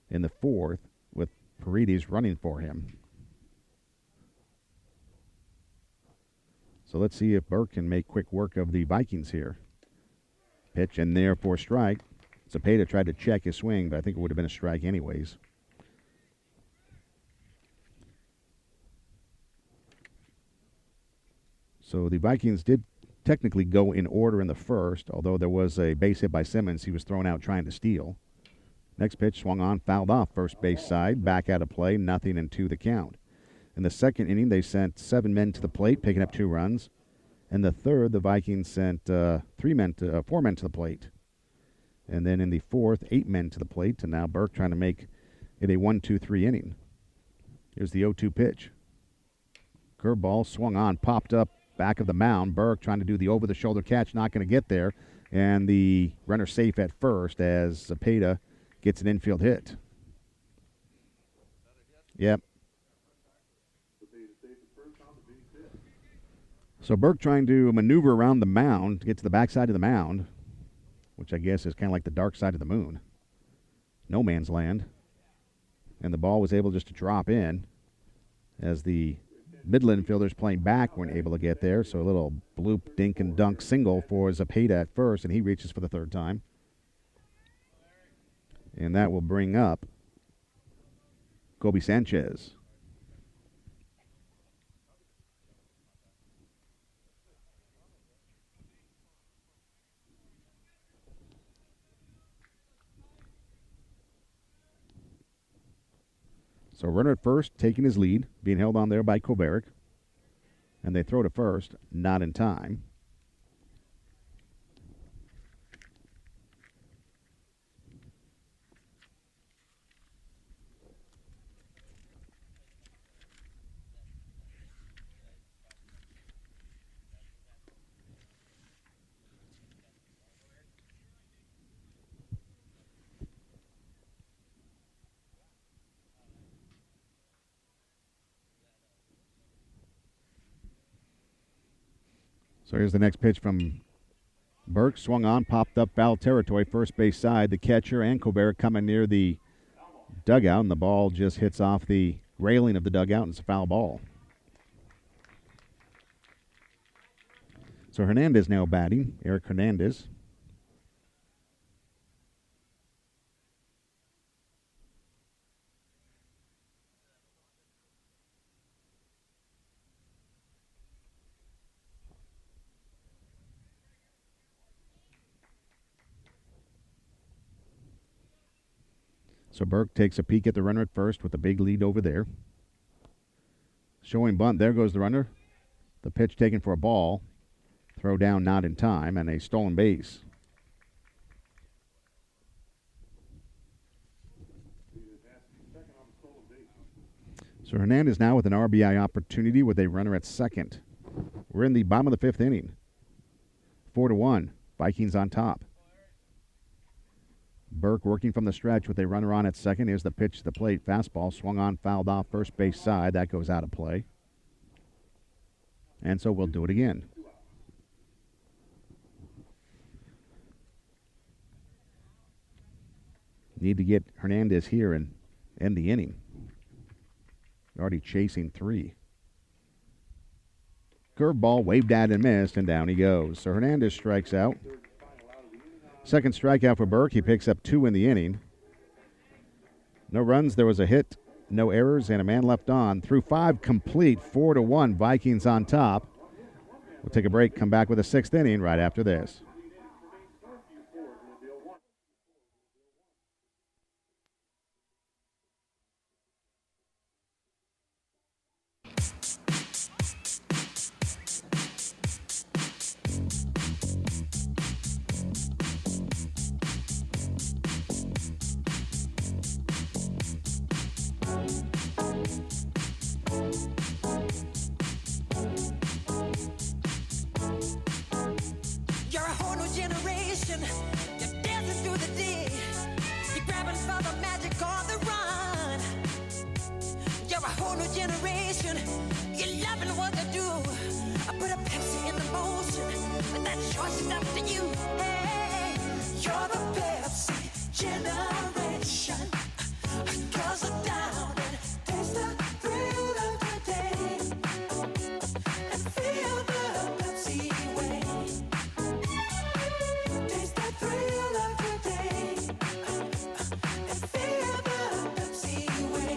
in the fourth with Paredes running for him. So let's see if Burke can make quick work of the Vikings here. Pitch in there for a strike. Zepeda tried to check his swing, but I think it would have been a strike anyways. So the Vikings did technically go in order in the first, although there was a base hit by Simmons. He was thrown out trying to steal. Next pitch swung on, fouled off first base side, back out of play, 0-2 the count. In the second inning, they sent 7 men to the plate, picking up 2 runs. In the third, the Vikings sent 4 men to the plate. And then in the fourth, 8 men to the plate, and now Burke trying to make it a 1-2-3 inning. Here's the 0-2 pitch. Curveball swung on, popped up back of the mound. Burke trying to do the over-the-shoulder catch, not going to get there. And the runner safe at first as Zepeda gets an infield hit. Yep. So Burke trying to maneuver around the mound to get to the backside of the mound, which I guess is kind of like the dark side of the moon. No man's land. And the ball was able just to drop in as the middle infielders playing back weren't able to get there. So a little bloop, dink, and dunk single for Zepeda at first, and he reaches for the third time. And that will bring up Kobe Sanchez. So runner at first, taking his lead, being held on there by Kovaric. And they throw to first, not in time. So here's the next pitch from Burke. Swung on, popped up foul territory, first base side. The catcher and Kovaric coming near the dugout, and the ball just hits off the railing of the dugout, and it's a foul ball. So Hernandez now batting, Eric Hernandez. So Burke takes a peek at the runner at first with a big lead over there. Showing bunt. There goes the runner. The pitch taken for a ball. Throw down not in time, and a stolen base. So Hernandez now with an RBI opportunity with a runner at second. We're in the bottom of the fifth inning. 4-1. Vikings on top. Burke working from the stretch with a runner on at second. Here's the pitch to the plate. Fastball swung on, fouled off first base side. That goes out of play. And so we'll do it again. Need to get Hernandez here and end the inning. Already chasing 3. Curveball waved at and missed, and down he goes. So Hernandez strikes out. Second strikeout for Burke. He picks up 2 in the inning. No runs. There was a hit no errors, and a man left on. Through 5 complete, 4-1, Vikings on top. We'll take a break, come back with a 6th inning right after this. You're a whole new generation. You're dancing through the day. You're grabbing for the magic on the run. You're a whole new generation. You're loving what you do. I put a Pepsi in the motion, but that choice is up to you. Hey, you're the Pepsi generation. 'Cause I'm down and taste the thrill of the day. And feel the Pepsi way. Taste the thrill of the day. And feel the Pepsi way.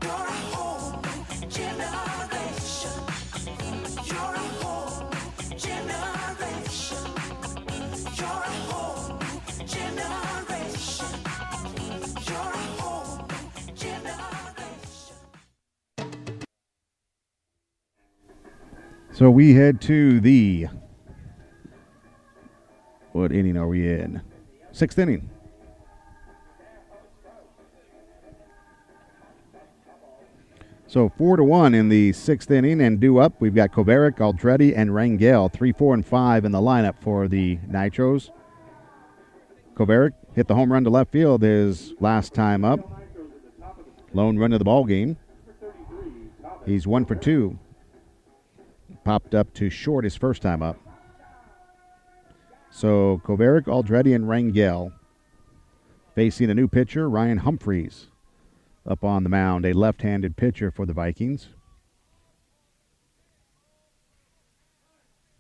You're a whole new generation. You're a whole new generation. You're a whole new generation. You're a whole new generation. So we head to the, what inning are we in? 6th inning. So 4-1 in the 6th inning, and due up, we've got Kovaric, Aldretti, and Rangel, 3, 4, and 5 in the lineup for the Nitros. Kovaric hit the home run to left field his last time up. Lone run of the ball game. He's 1 for 2. Popped up to short his first time up. So Kovaric, Aldretti, and Rangel facing a new pitcher, Ryan Humphreys, up on the mound, a left-handed pitcher for the Vikings.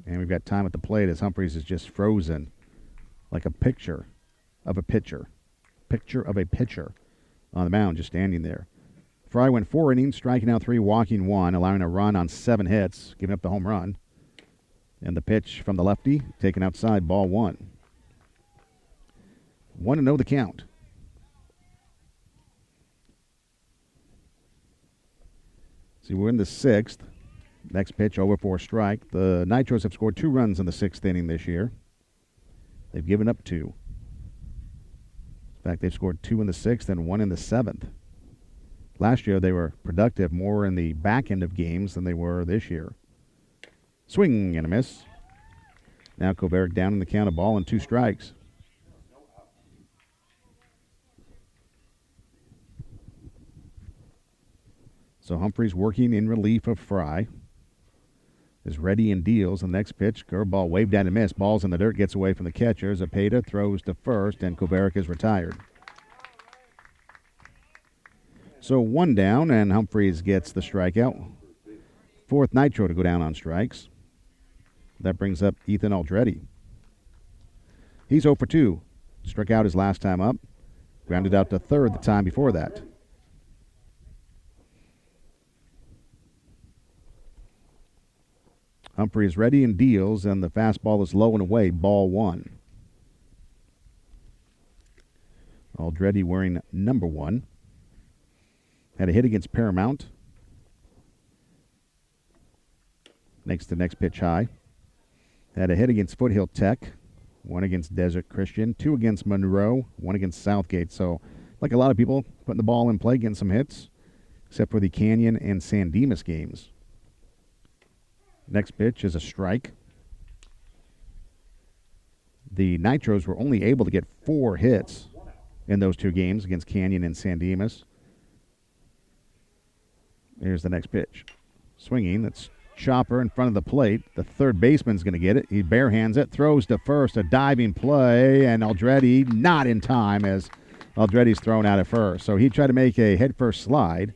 And we've got time at the plate as Humphreys is just frozen like a picture of a pitcher. Picture of a pitcher on the mound, just standing there. Fry went 4 innings, striking out 3, walking 1, allowing a run on 7 hits, giving up the home run. And the pitch from the lefty, taken outside, ball 1. 1-0 the count. See, we're in the 6th. Next pitch, over for a strike. The Nitros have scored 2 runs in the 6th inning this year. They've given up 2. In fact, they've scored 2 in the 6th and 1 in the 7th. Last year, they were productive more in the back end of games than they were this year. Swing and a miss. Now Kovaric down in the count, a ball and 2 strikes. So Humphreys working in relief of Fry. Is ready and deals. The next pitch, curveball waved down and missed. Ball's in the dirt, gets away from the catcher. Zepeda throws to first, and Kovaric is retired. So 1 down, and Humphreys gets the strikeout. 4th Nitro to go down on strikes. That brings up Ethan Aldretti. He's 0 for 2. Struck out his last time up. Grounded out to third the time before that. Humphrey is ready and deals, and the fastball is low and away, ball 1. Aldretti wearing number 1. Had a hit against Paramount. Makes the next pitch high. Had a hit against Foothill Tech. 1 against Desert Christian. 2 against Monroe. 1 against Southgate. So, like a lot of people, putting the ball in play, getting some hits, except for the Canyon and San Dimas games. Next pitch is a strike. The Nitros were only able to get 4 hits in those 2 games against Canyon and San Dimas. Here's the next pitch. Swinging, that's chopper in front of the plate. The third baseman's going to get it. He barehands it, throws to first, a diving play, and Aldretti not in time as Aldretti's thrown out at first. So he tried to make a head-first slide,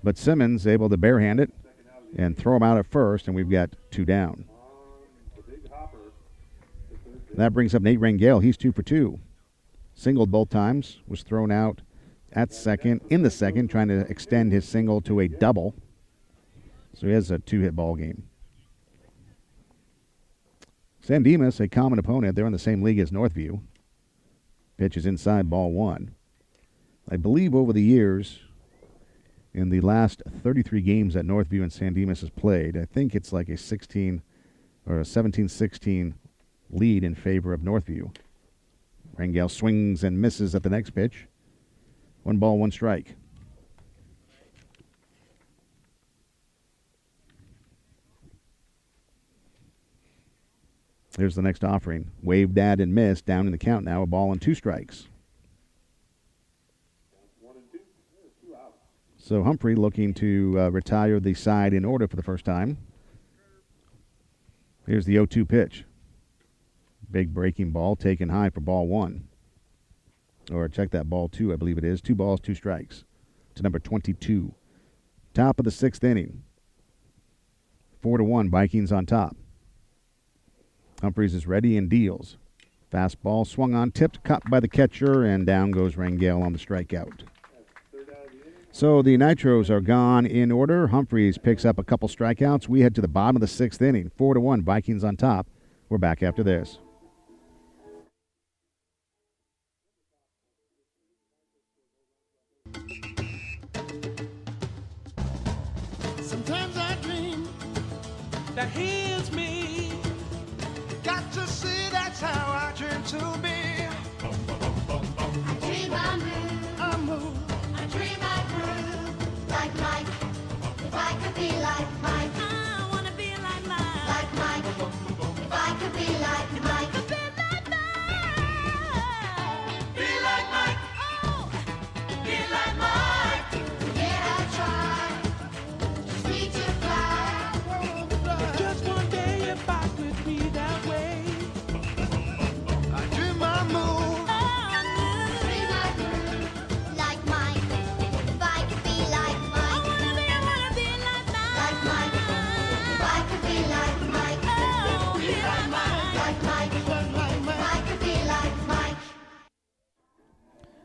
but Simmons able to barehand it and throw him out at first, and we've got 2 down. That brings up Nate Rangel. He's 2 for 2. Singled both times, was thrown out at second, in the second, trying to extend his single to a double. So he has a 2-hit ball game. San Dimas, a common opponent. They're in the same league as Northview. Pitch is inside, ball 1. I believe over the years, in the last 33 games that Northview and San Dimas has played, I think it's like a 16 or a 17-16 lead in favor of Northview. Rangel swings and misses at the next pitch. 1 ball, 1 strike. Here's the next offering. Waved at and missed. Down in the count now. 1 ball and 2 strikes. So Humphrey looking to retire the side in order for the first time. Here's the 0-2 pitch. Big breaking ball taken high for ball 1. Or check that, ball 2, I believe it is. 2 balls, 2 strikes to number 22. Top of the 6th inning. 4-1, Vikings on top. Humphreys is ready and deals. Fastball swung on, tipped, caught by the catcher, and down goes Rangel on the strikeout. So the Nitros are gone in order. Humphreys picks up a couple strikeouts. We head to the bottom of the 6th inning. 4-1, Vikings on top. We're back after this. Sometimes I dream that here's me. Got to see that's how I dream to be. I dream I move, I move. I dream I groove. Like Mike, if I could be like Mike. I wanna be like mine. Like Mike, if I could be like Mike. Be like mine. Be like Mike, Oh, be like Mike. Yeah, I try. Just need to fly. Just one day if I could be that way. I dream I move. Dream I groove. Like Mike, if I could be like Mike. I wanna be like mine. Like Mike, if I could be like Mike. Oh, be like mine. Like Mike, if I could be like Mike.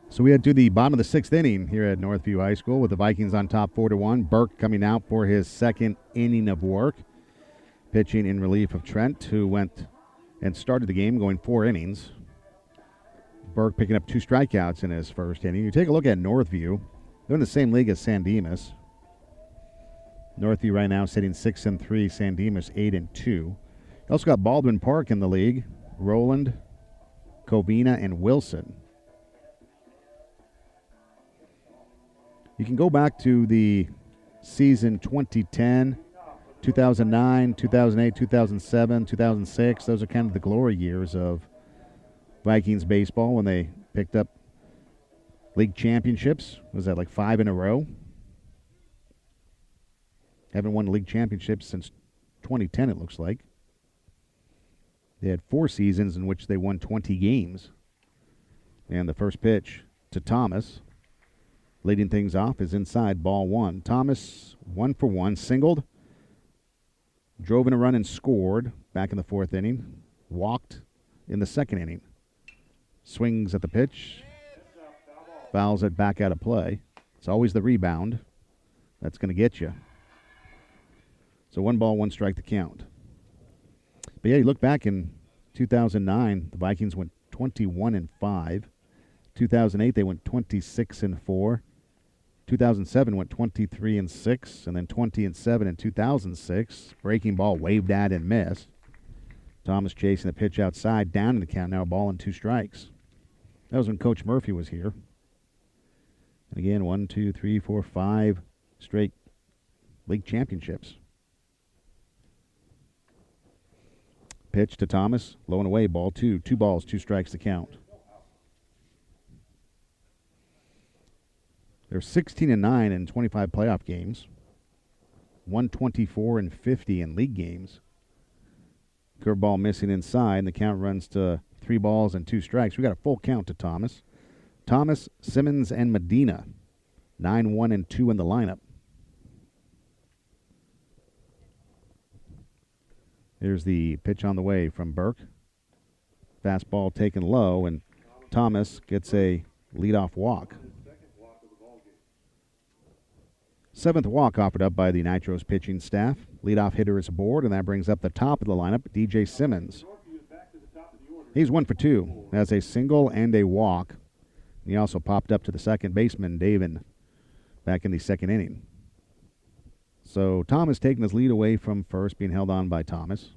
So we head to the bottom of the 6th inning here at Northview High School with the Vikings on top 4-1. Burke coming out for his 2nd inning of work. Pitching in relief of Trent, who went and started the game going 4 innings. Burke picking up 2 strikeouts in his 1st inning. You take a look at Northview. They're in the same league as San Dimas. Northview right now sitting 6-3, San Dimas 8-2. You also got Baldwin Park in the league. Roland, Covina, and Wilson. You can go back to the season 2010, 2009, 2008, 2007, 2006. Those are kind of the glory years of Vikings baseball when they picked up league championships. Was that like 5 in a row? Haven't won league championships since 2010, it looks like. They had 4 seasons in which they won 20 games. And the first pitch to Thomas, leading things off, is inside, ball 1. Thomas, 1 for 1, singled, drove in a run and scored back in the 4th inning, walked in the 2nd inning. Swings at the pitch, fouls it back out of play. It's always the rebound that's going to get you. So 1 ball, 1 strike to count. But yeah, you look back in 2009, the Vikings went 21-5. 2008, they went 26-4. 2007 went 23-6, and then 20-7 in 2006. Breaking ball waved at and missed. Thomas chasing the pitch outside, down in the count now, a ball and 2 strikes. That was when Coach Murphy was here. And again, 1, 2, 3, 4, 5 straight league championships. Pitch to Thomas, low and away, ball 2. 2 balls, 2 strikes to count. They're 16-9 in 25 playoff games, 124-50 in league games. Curveball missing inside, and the count runs to 3 balls and 2 strikes. We got a full count to Thomas. Thomas, Simmons, and Medina, 9-1-2 in the lineup. Here's the pitch on the way from Burke. Fastball taken low, and Thomas gets a leadoff walk. 7th walk offered up by the Nitros pitching staff. Leadoff hitter is aboard, and that brings up the top of the lineup, DJ Simmons. He's 1 for 2. Has a single and a walk. He also popped up to the second baseman, David, back in the 2nd inning. So Thomas taking his lead away from first, being held on by Thomas.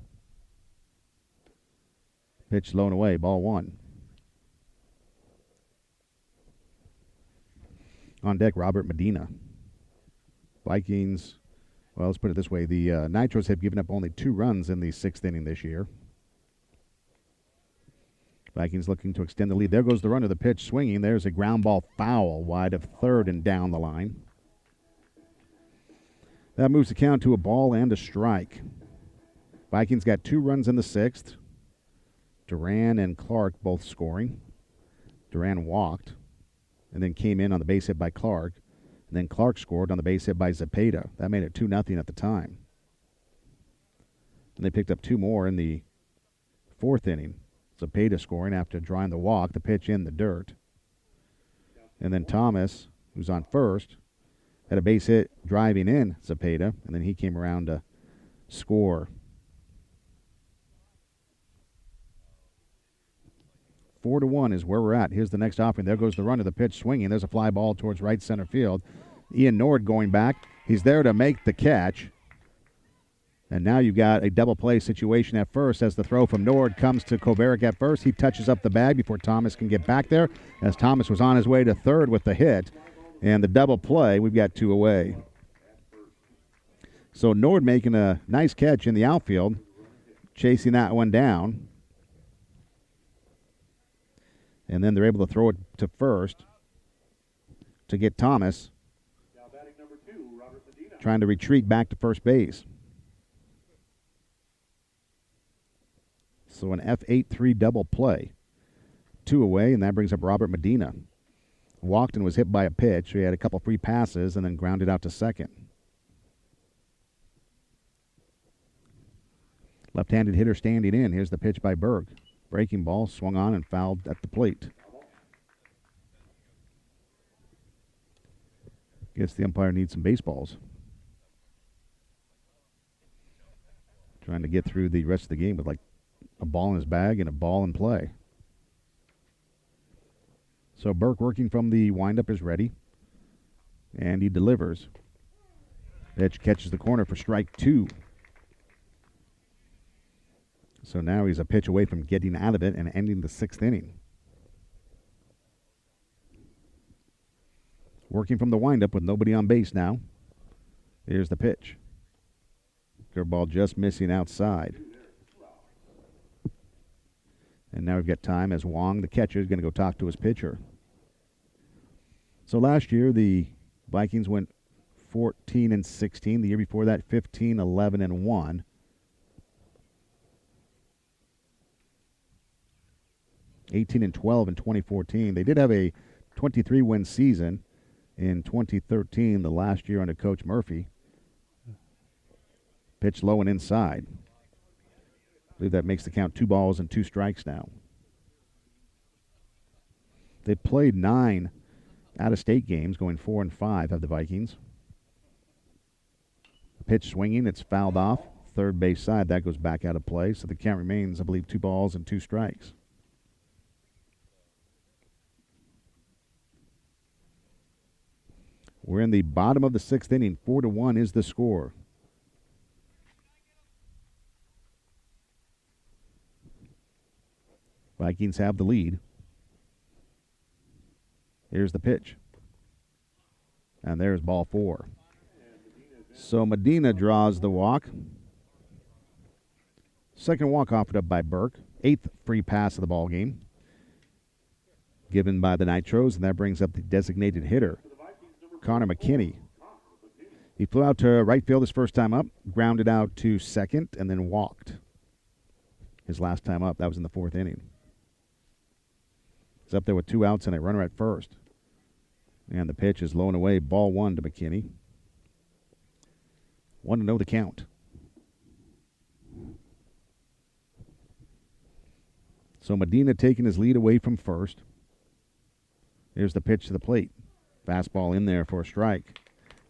Pitch low and away, ball 1. On deck, Robert Medina. Vikings, well, let's put it this way. The Nitros have given up only 2 runs in the 6th inning this year. Vikings looking to extend the lead. There goes the runner, the pitch swinging. There's a ground ball foul wide of third and down the line. That moves the count to a ball and a strike. Vikings got 2 runs in the 6th. Duran and Clark both scoring. Duran walked and then came in on the base hit by Clark. And then Clark scored on the base hit by Zepeda. That made it 2-0 at the time. And they picked up 2 more in the 4th inning. Zepeda scoring after drawing the walk, the pitch in the dirt. And then Thomas, who's on first, had a base hit driving in Zepeda, and then he came around to score. 4-1 is where we're at. Here's the next offering. There goes the runner, the pitch swinging. There's a fly ball towards right center field. Ian Nord going back. He's there to make the catch. And now you've got a double play situation at first as the throw from Nord comes to Kovarik at first. He touches up the bag before Thomas can get back there, as Thomas was on his way to third with the hit. And the double play, we've got 2 away. So Nord making a nice catch in the outfield, chasing that one down. And then they're able to throw it to first to get Thomas trying to retreat back to first base. So an F8-3 double play. 2 away, and that brings up Robert Medina. Walked and was hit by a pitch. He had a couple free passes and then grounded out to second. Left-handed hitter standing in. Here's the pitch by Berg. Breaking ball, swung on and fouled at the plate. Guess the umpire needs some baseballs. Trying to get through the rest of the game with like a ball in his bag and a ball in play. So Burke working from the windup is ready. And he delivers. Pitch catches the corner for strike 2. So now he's a pitch away from getting out of it and ending the 6th inning. Working from the windup with nobody on base now. Here's the pitch. Curveball just missing outside. And now we've got time as Wong, the catcher, is going to go talk to his pitcher. So last year, the Vikings went 14-16. The year before that, 15-11-1. (18-12) in 2014. They did have a 23-win season in 2013, the last year under Coach Murphy. Pitch low and inside. I believe that makes the count 2 balls and 2 strikes now. They played 9 out-of-state games, going 4-5 have the Vikings. The pitch swinging, it's fouled off. Third base side, that goes back out of play. So the count remains, I believe, 2 balls and 2 strikes. We're in the bottom of the 6th inning. 4-1 is the score. Vikings have the lead. Here's the pitch. And there's ball 4. So Medina draws the walk. Second walk offered up by Burke. 8th free pass of the ball game. Given by the Nitros, and that brings up the designated hitter, Connor McKinney. He flew out to right field his first time up, grounded out to second, and then walked. His last time up, that was in the 4th inning. He's up there with 2 outs and a runner at first. And the pitch is low and away, ball 1 to McKinney. 1-0 the count. So Medina taking his lead away from first. Here's the pitch to the plate. Fastball in there for a strike.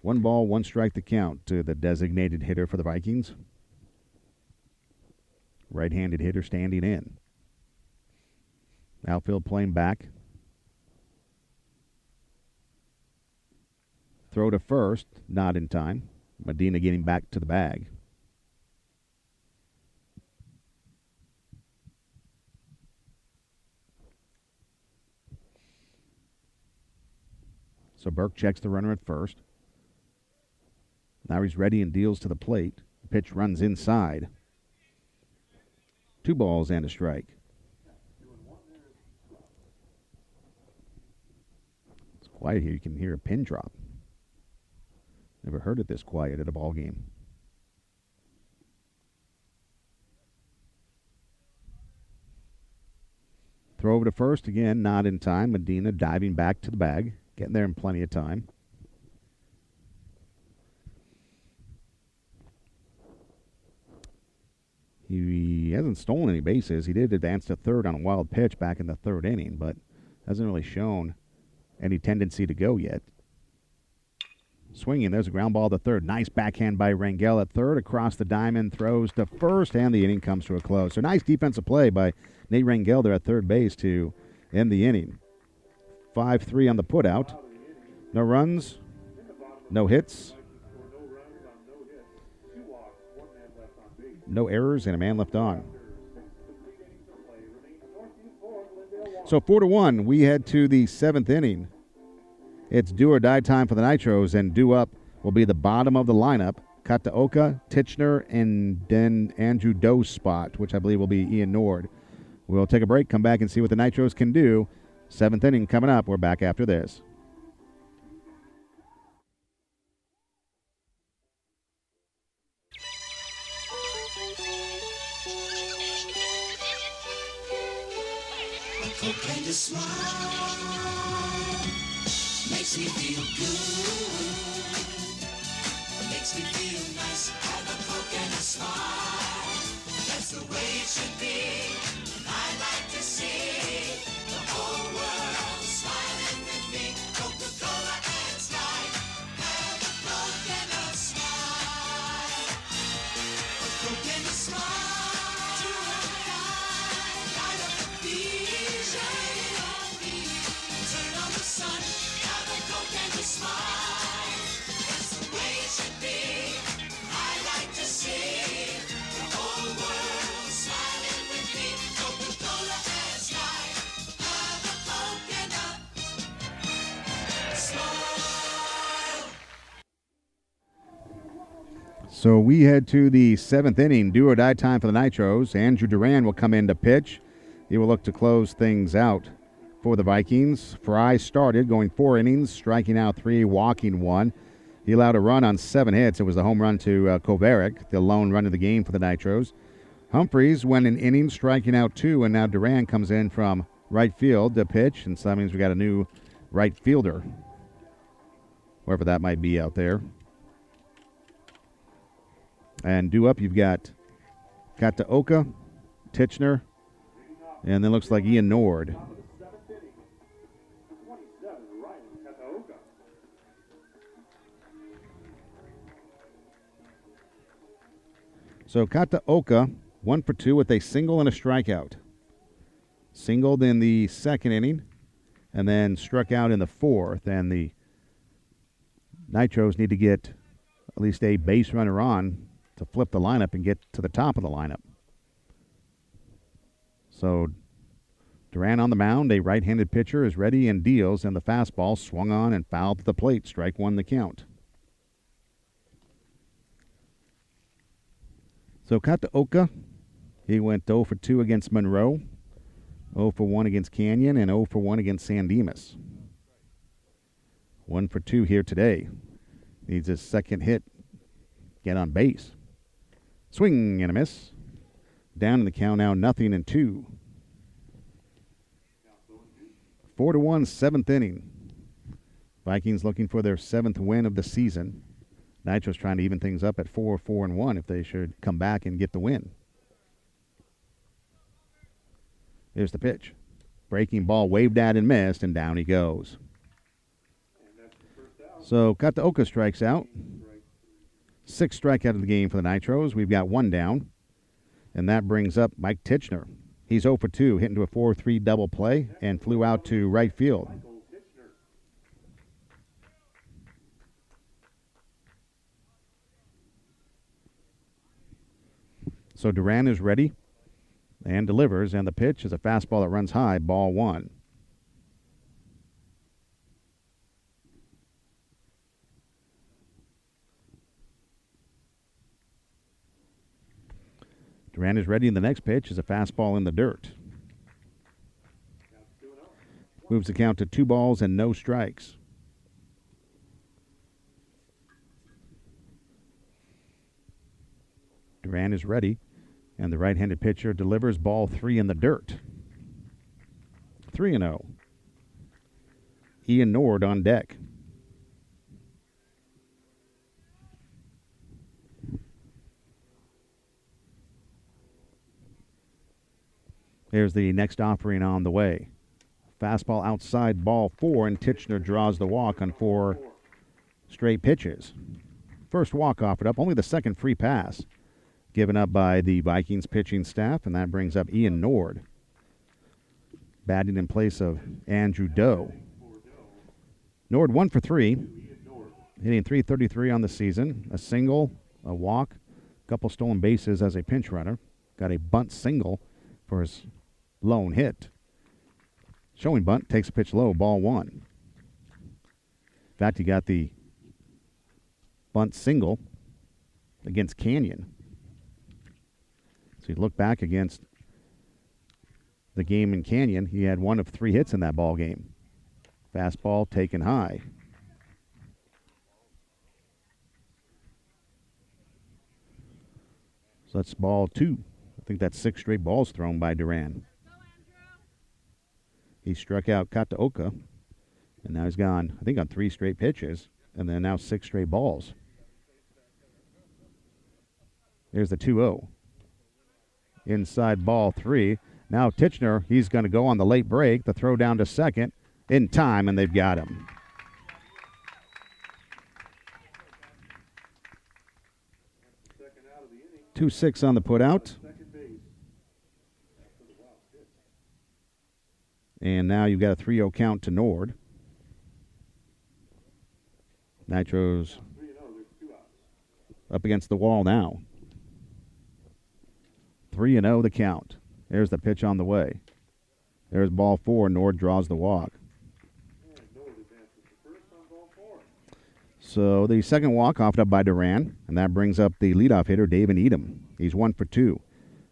1 ball, 1 strike to count to the designated hitter for the Vikings. Right-handed hitter standing in. Outfield playing back. Throw to first, not in time. Medina getting back to the bag. So Burke checks the runner at first. Now he's ready and deals to the plate. The pitch runs inside. 2 balls and a strike. It's quiet here. You can hear a pin drop. Never heard it this quiet at a ball game. Throw over to first again, not in time. Medina diving back to the bag, getting there in plenty of time. He hasn't stolen any bases. He did advance to third on a wild pitch back in the 3rd inning, but hasn't really shown any tendency to go yet. Swinging, there's a ground ball to third. Nice backhand by Rangel at third. Across the diamond, throws to first, and the inning comes to a close. So nice defensive play by Nate Rangel there at third base to end the inning. 5-3 on the putout. No runs, no hits, no errors, and a man left on. So 4-1, we head to the 7th inning. It's do or die time for the Nitros, and due up will be the bottom of the lineup. Kataoka, Titchener, and then Andrew Doe's spot, which I believe will be Ian Nord. We'll take a break, come back and see what the Nitros can do. 7th inning coming up. We're back after this. Cocaine to smile makes me feel good. Makes me feel nice. Have a Coke and a smile. That's the way it should be. I like to see the whole world smiling with me. Coca-Cola and Sprite. Have a Coke and a smile. A Coke and a smile. Light up the beat. Shine on me. Turn on the sun. Have a Coke and a smile. That's the way it should be. I like to see the whole world smiling with me. Coca-Cola and Sprite. Have a Coke and a smile. So we head to the 7th inning. Do or die time for the Nitros. Andrew Duran will come in to pitch. He will look to close things out for the Vikings. Fry started, going 4 innings, striking out 3, walking 1. He allowed a run on 7 hits. It was the home run to Kovarik, the lone run of the game for the Nitros. Humphreys went an inning, striking out 2, and now Duran comes in from right field to pitch, and so that means we got a new right fielder, wherever that might be out there. And due up, you've got Kataoka, Titchener, and then looks like Ian Nord. So Kataoka, 1 for 2 with a single and a strikeout. Singled in the 2nd inning, and then struck out in the 4th. And the Nitros need to get at least a base runner on to flip the lineup and get to the top of the lineup. So Duran on the mound, a right-handed pitcher, is ready and deals, and the fastball swung on and fouled to the plate. Strike 1 the count. So Kataoka, he went 0 for 2 against Monroe, 0 for 1 against Canyon, and 0 for 1 against San Dimas. 1 for 2 here today. Needs his 2nd hit. Get on base. Swing and a miss. Down in the count now, 0-2. 4-1, 7th inning. Vikings looking for their 7th win of the season. Nitros trying to even things up at 4-1 if they should come back and get the win. Here's the pitch. Breaking ball waved at and missed, and down he goes. So Kataoka strikes out. 6 strikeout of the game for the Nitros. We've got 1 down. And that brings up Mike Titchener. He's 0 for 2, hit into a 4-3 double play and flew out to right field. So Duran is ready and delivers, and the pitch is a fastball that runs high, ball 1. Duran is ready, and the next pitch is a fastball in the dirt. Moves the count to 2 balls and no strikes. Duran is ready, and the right-handed pitcher delivers ball 3 in the dirt. 3-0. Ian Nord on deck. Here's the next offering on the way. Fastball outside, ball 4, and Titchener draws the walk on 4 straight pitches. First walk offered up, only the second free pass given up by the Vikings pitching staff, and that brings up Ian Nord, batting in place of Andrew Doe. Nord 1 for 3, hitting .333 on the season, a single, a walk, a couple stolen bases as a pinch runner. Got a bunt single for his lone hit. Showing bunt, takes a pitch low, ball 1. In fact, he got the bunt single against Canyon. So you look back against the game in Canyon, he had 1 of 3 hits in that ball game. Fastball taken high. So that's ball 2. I think that's 6 straight balls thrown by Duran. He struck out Kataoka, and now he's gone, I think, on 3 straight pitches, and then now 6 straight balls. There's the 2-0. Inside ball 3. Now Titchener, he's going to go on the late break. The throw down to second in time, and they've got him. Two 6 on the putout. And now you've got a 3-0 count to Nord. Nitros up against the wall now. 3-0 the count. There's the pitch on the way. There's ball 4. Nord draws the walk. So the second walk offered up by Duran, and that brings up the leadoff hitter, David Edom. He's 1 for 2.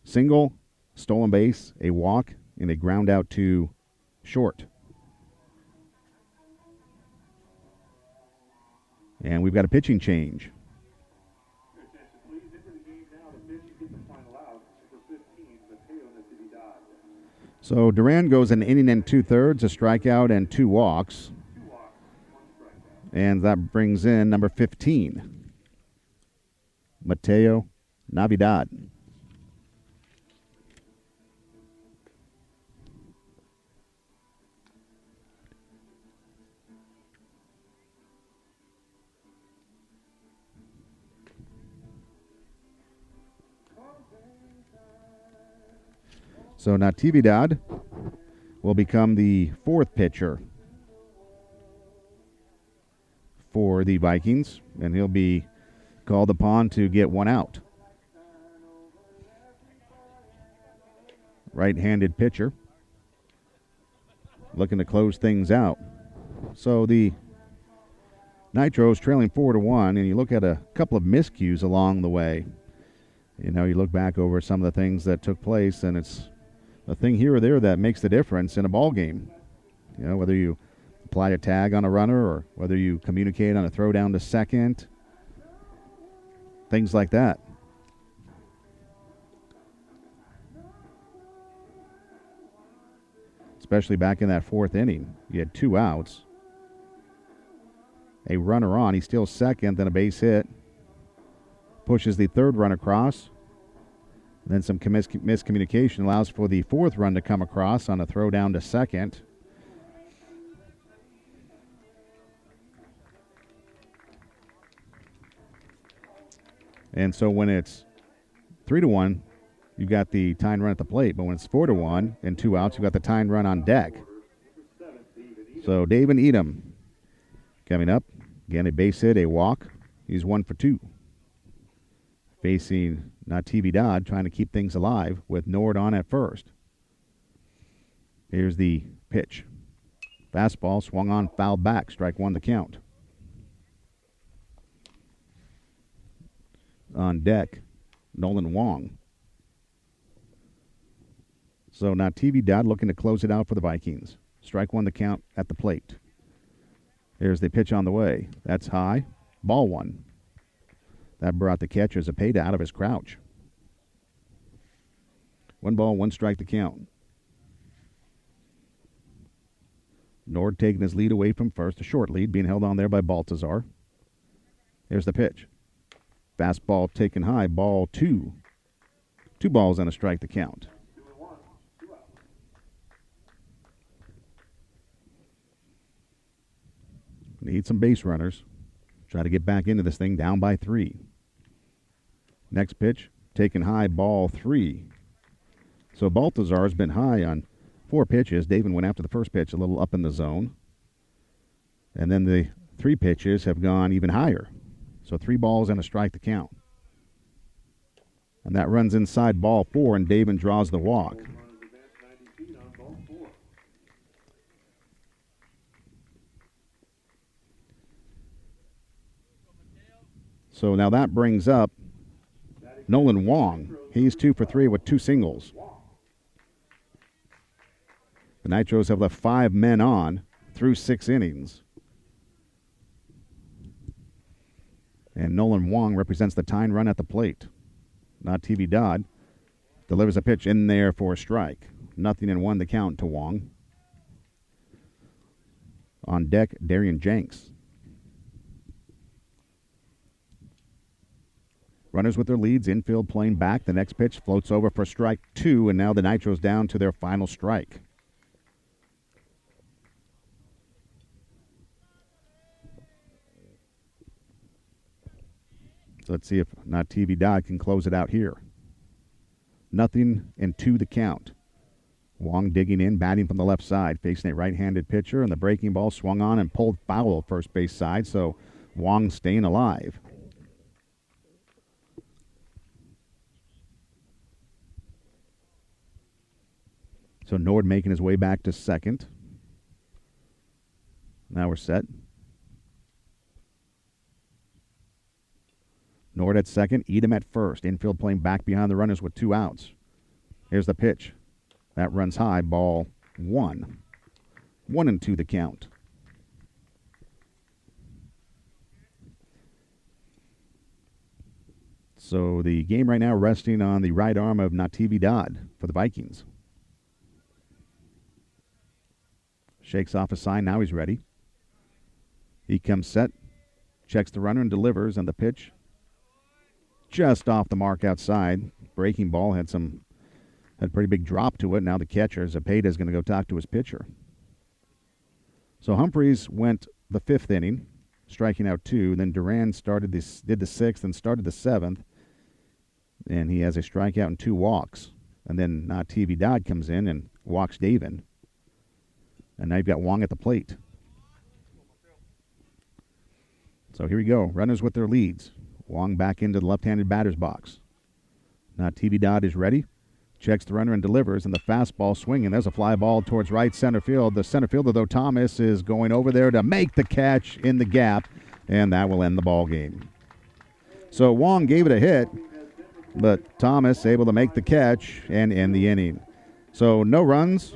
Single, stolen base, a walk, and a ground out to short. And we've got a pitching change. So Duran goes an inning and 2/3, a strikeout and 2 walks. And that brings in number 15, Mateo Navidad. So Natividad will become the 4th pitcher for the Vikings, and he'll be called upon to get 1 out. Right-handed pitcher, looking to close things out. So the Nitros trailing 4-1, and you look at a couple of miscues along the way. You know, you look back over some of the things that took place, and it's a thing here or there that makes the difference in a ball game. You know, whether you apply a tag on a runner or whether you communicate on a throw down to second, things like that. Especially back in that 4th inning. You had 2 outs. A runner on. He steals second, then a base hit. Pushes the 3rd run across. Then some miscommunication allows for the fourth run to come across on a throw down to second. And so when it's 3-1, you've got the tying run at the plate. But when it's 4-1 and 2 outs, you've got the tying run on deck. So Dave and Edom coming up. Again, a base hit, a walk. He's 1 for 2. Facing Natividad, trying to keep things alive with Nord on at first. Here's the pitch. Fastball swung on, fouled back. Strike 1 to count. On deck, Nolan Wong. So Natividad looking to close it out for the Vikings. Strike 1 to count at the plate. Here's the pitch on the way. That's high. Ball 1. That brought the catcher Zepeda out of his crouch. 1 ball, 1 strike to count. Nord taking his lead away from first. A short lead being held on there by Baltazar. Here's the pitch. Fastball taken high. Ball 2. 2 balls and a strike to count. Need some base runners. Try to get back into this thing, down by 3. Next pitch, taken high, ball 3. So Baltazar's been high on 4 pitches. David went after the first pitch a little up in the zone. And then the 3 pitches have gone even higher. So 3 balls and a strike to count. And that runs inside ball 4, and David draws the walk. So now that brings up Nolan Wong. He's 2 for 3 with 2 singles. The Nitros have left 5 men on through 6 innings. And Nolan Wong represents the tying run at the plate. Natividad delivers a pitch in there for a strike. 0-1 the count to Wong. On deck, Darian Jenks. Runners with their leads, infield playing back. The next pitch floats over for strike 2, and now the Nitros down to their final strike. So let's see if Natividad can close it out here. 0-2 the count. Wong digging in, batting from the left side, facing a right-handed pitcher, and the breaking ball swung on and pulled foul first base side, so Wong staying alive. So Nord making his way back to second. Now we're set. Nord at second, Edom at first. Infield playing back behind the runners with 2 outs. Here's the pitch. That runs high, ball 1. 1-2 the count. So the game right now resting on the right arm of Natividad for the Vikings. Shakes off a sign. Now he's ready. He comes set. Checks the runner and delivers. And the pitch just off the mark outside. Breaking ball had a pretty big drop to it. Now the catcher, Zepeda, is going to go talk to his pitcher. So Humphreys went the 5th inning, striking out 2. Then Duran did the 6th and started the 7th. And he has a strikeout and 2 walks. And then Natividad comes in and walks David. And now you've got Wong at the plate. So here we go. Runners with their leads. Wong back into the left-handed batter's box. Natividad is ready. Checks the runner and delivers. And the fastball swinging. There's a fly ball towards right center field. The center fielder, though, Thomas, is going over there to make the catch in the gap. And that will end the ball game. So Wong gave it a hit. But Thomas able to make the catch and end the inning. So no runs.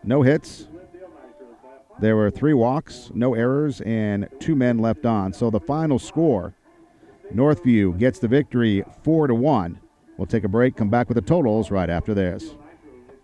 No hits. There were 3 walks, no errors, and 2 men left on. So the final score, Northview gets the victory 4-1. We'll take a break, come back with the totals right after this.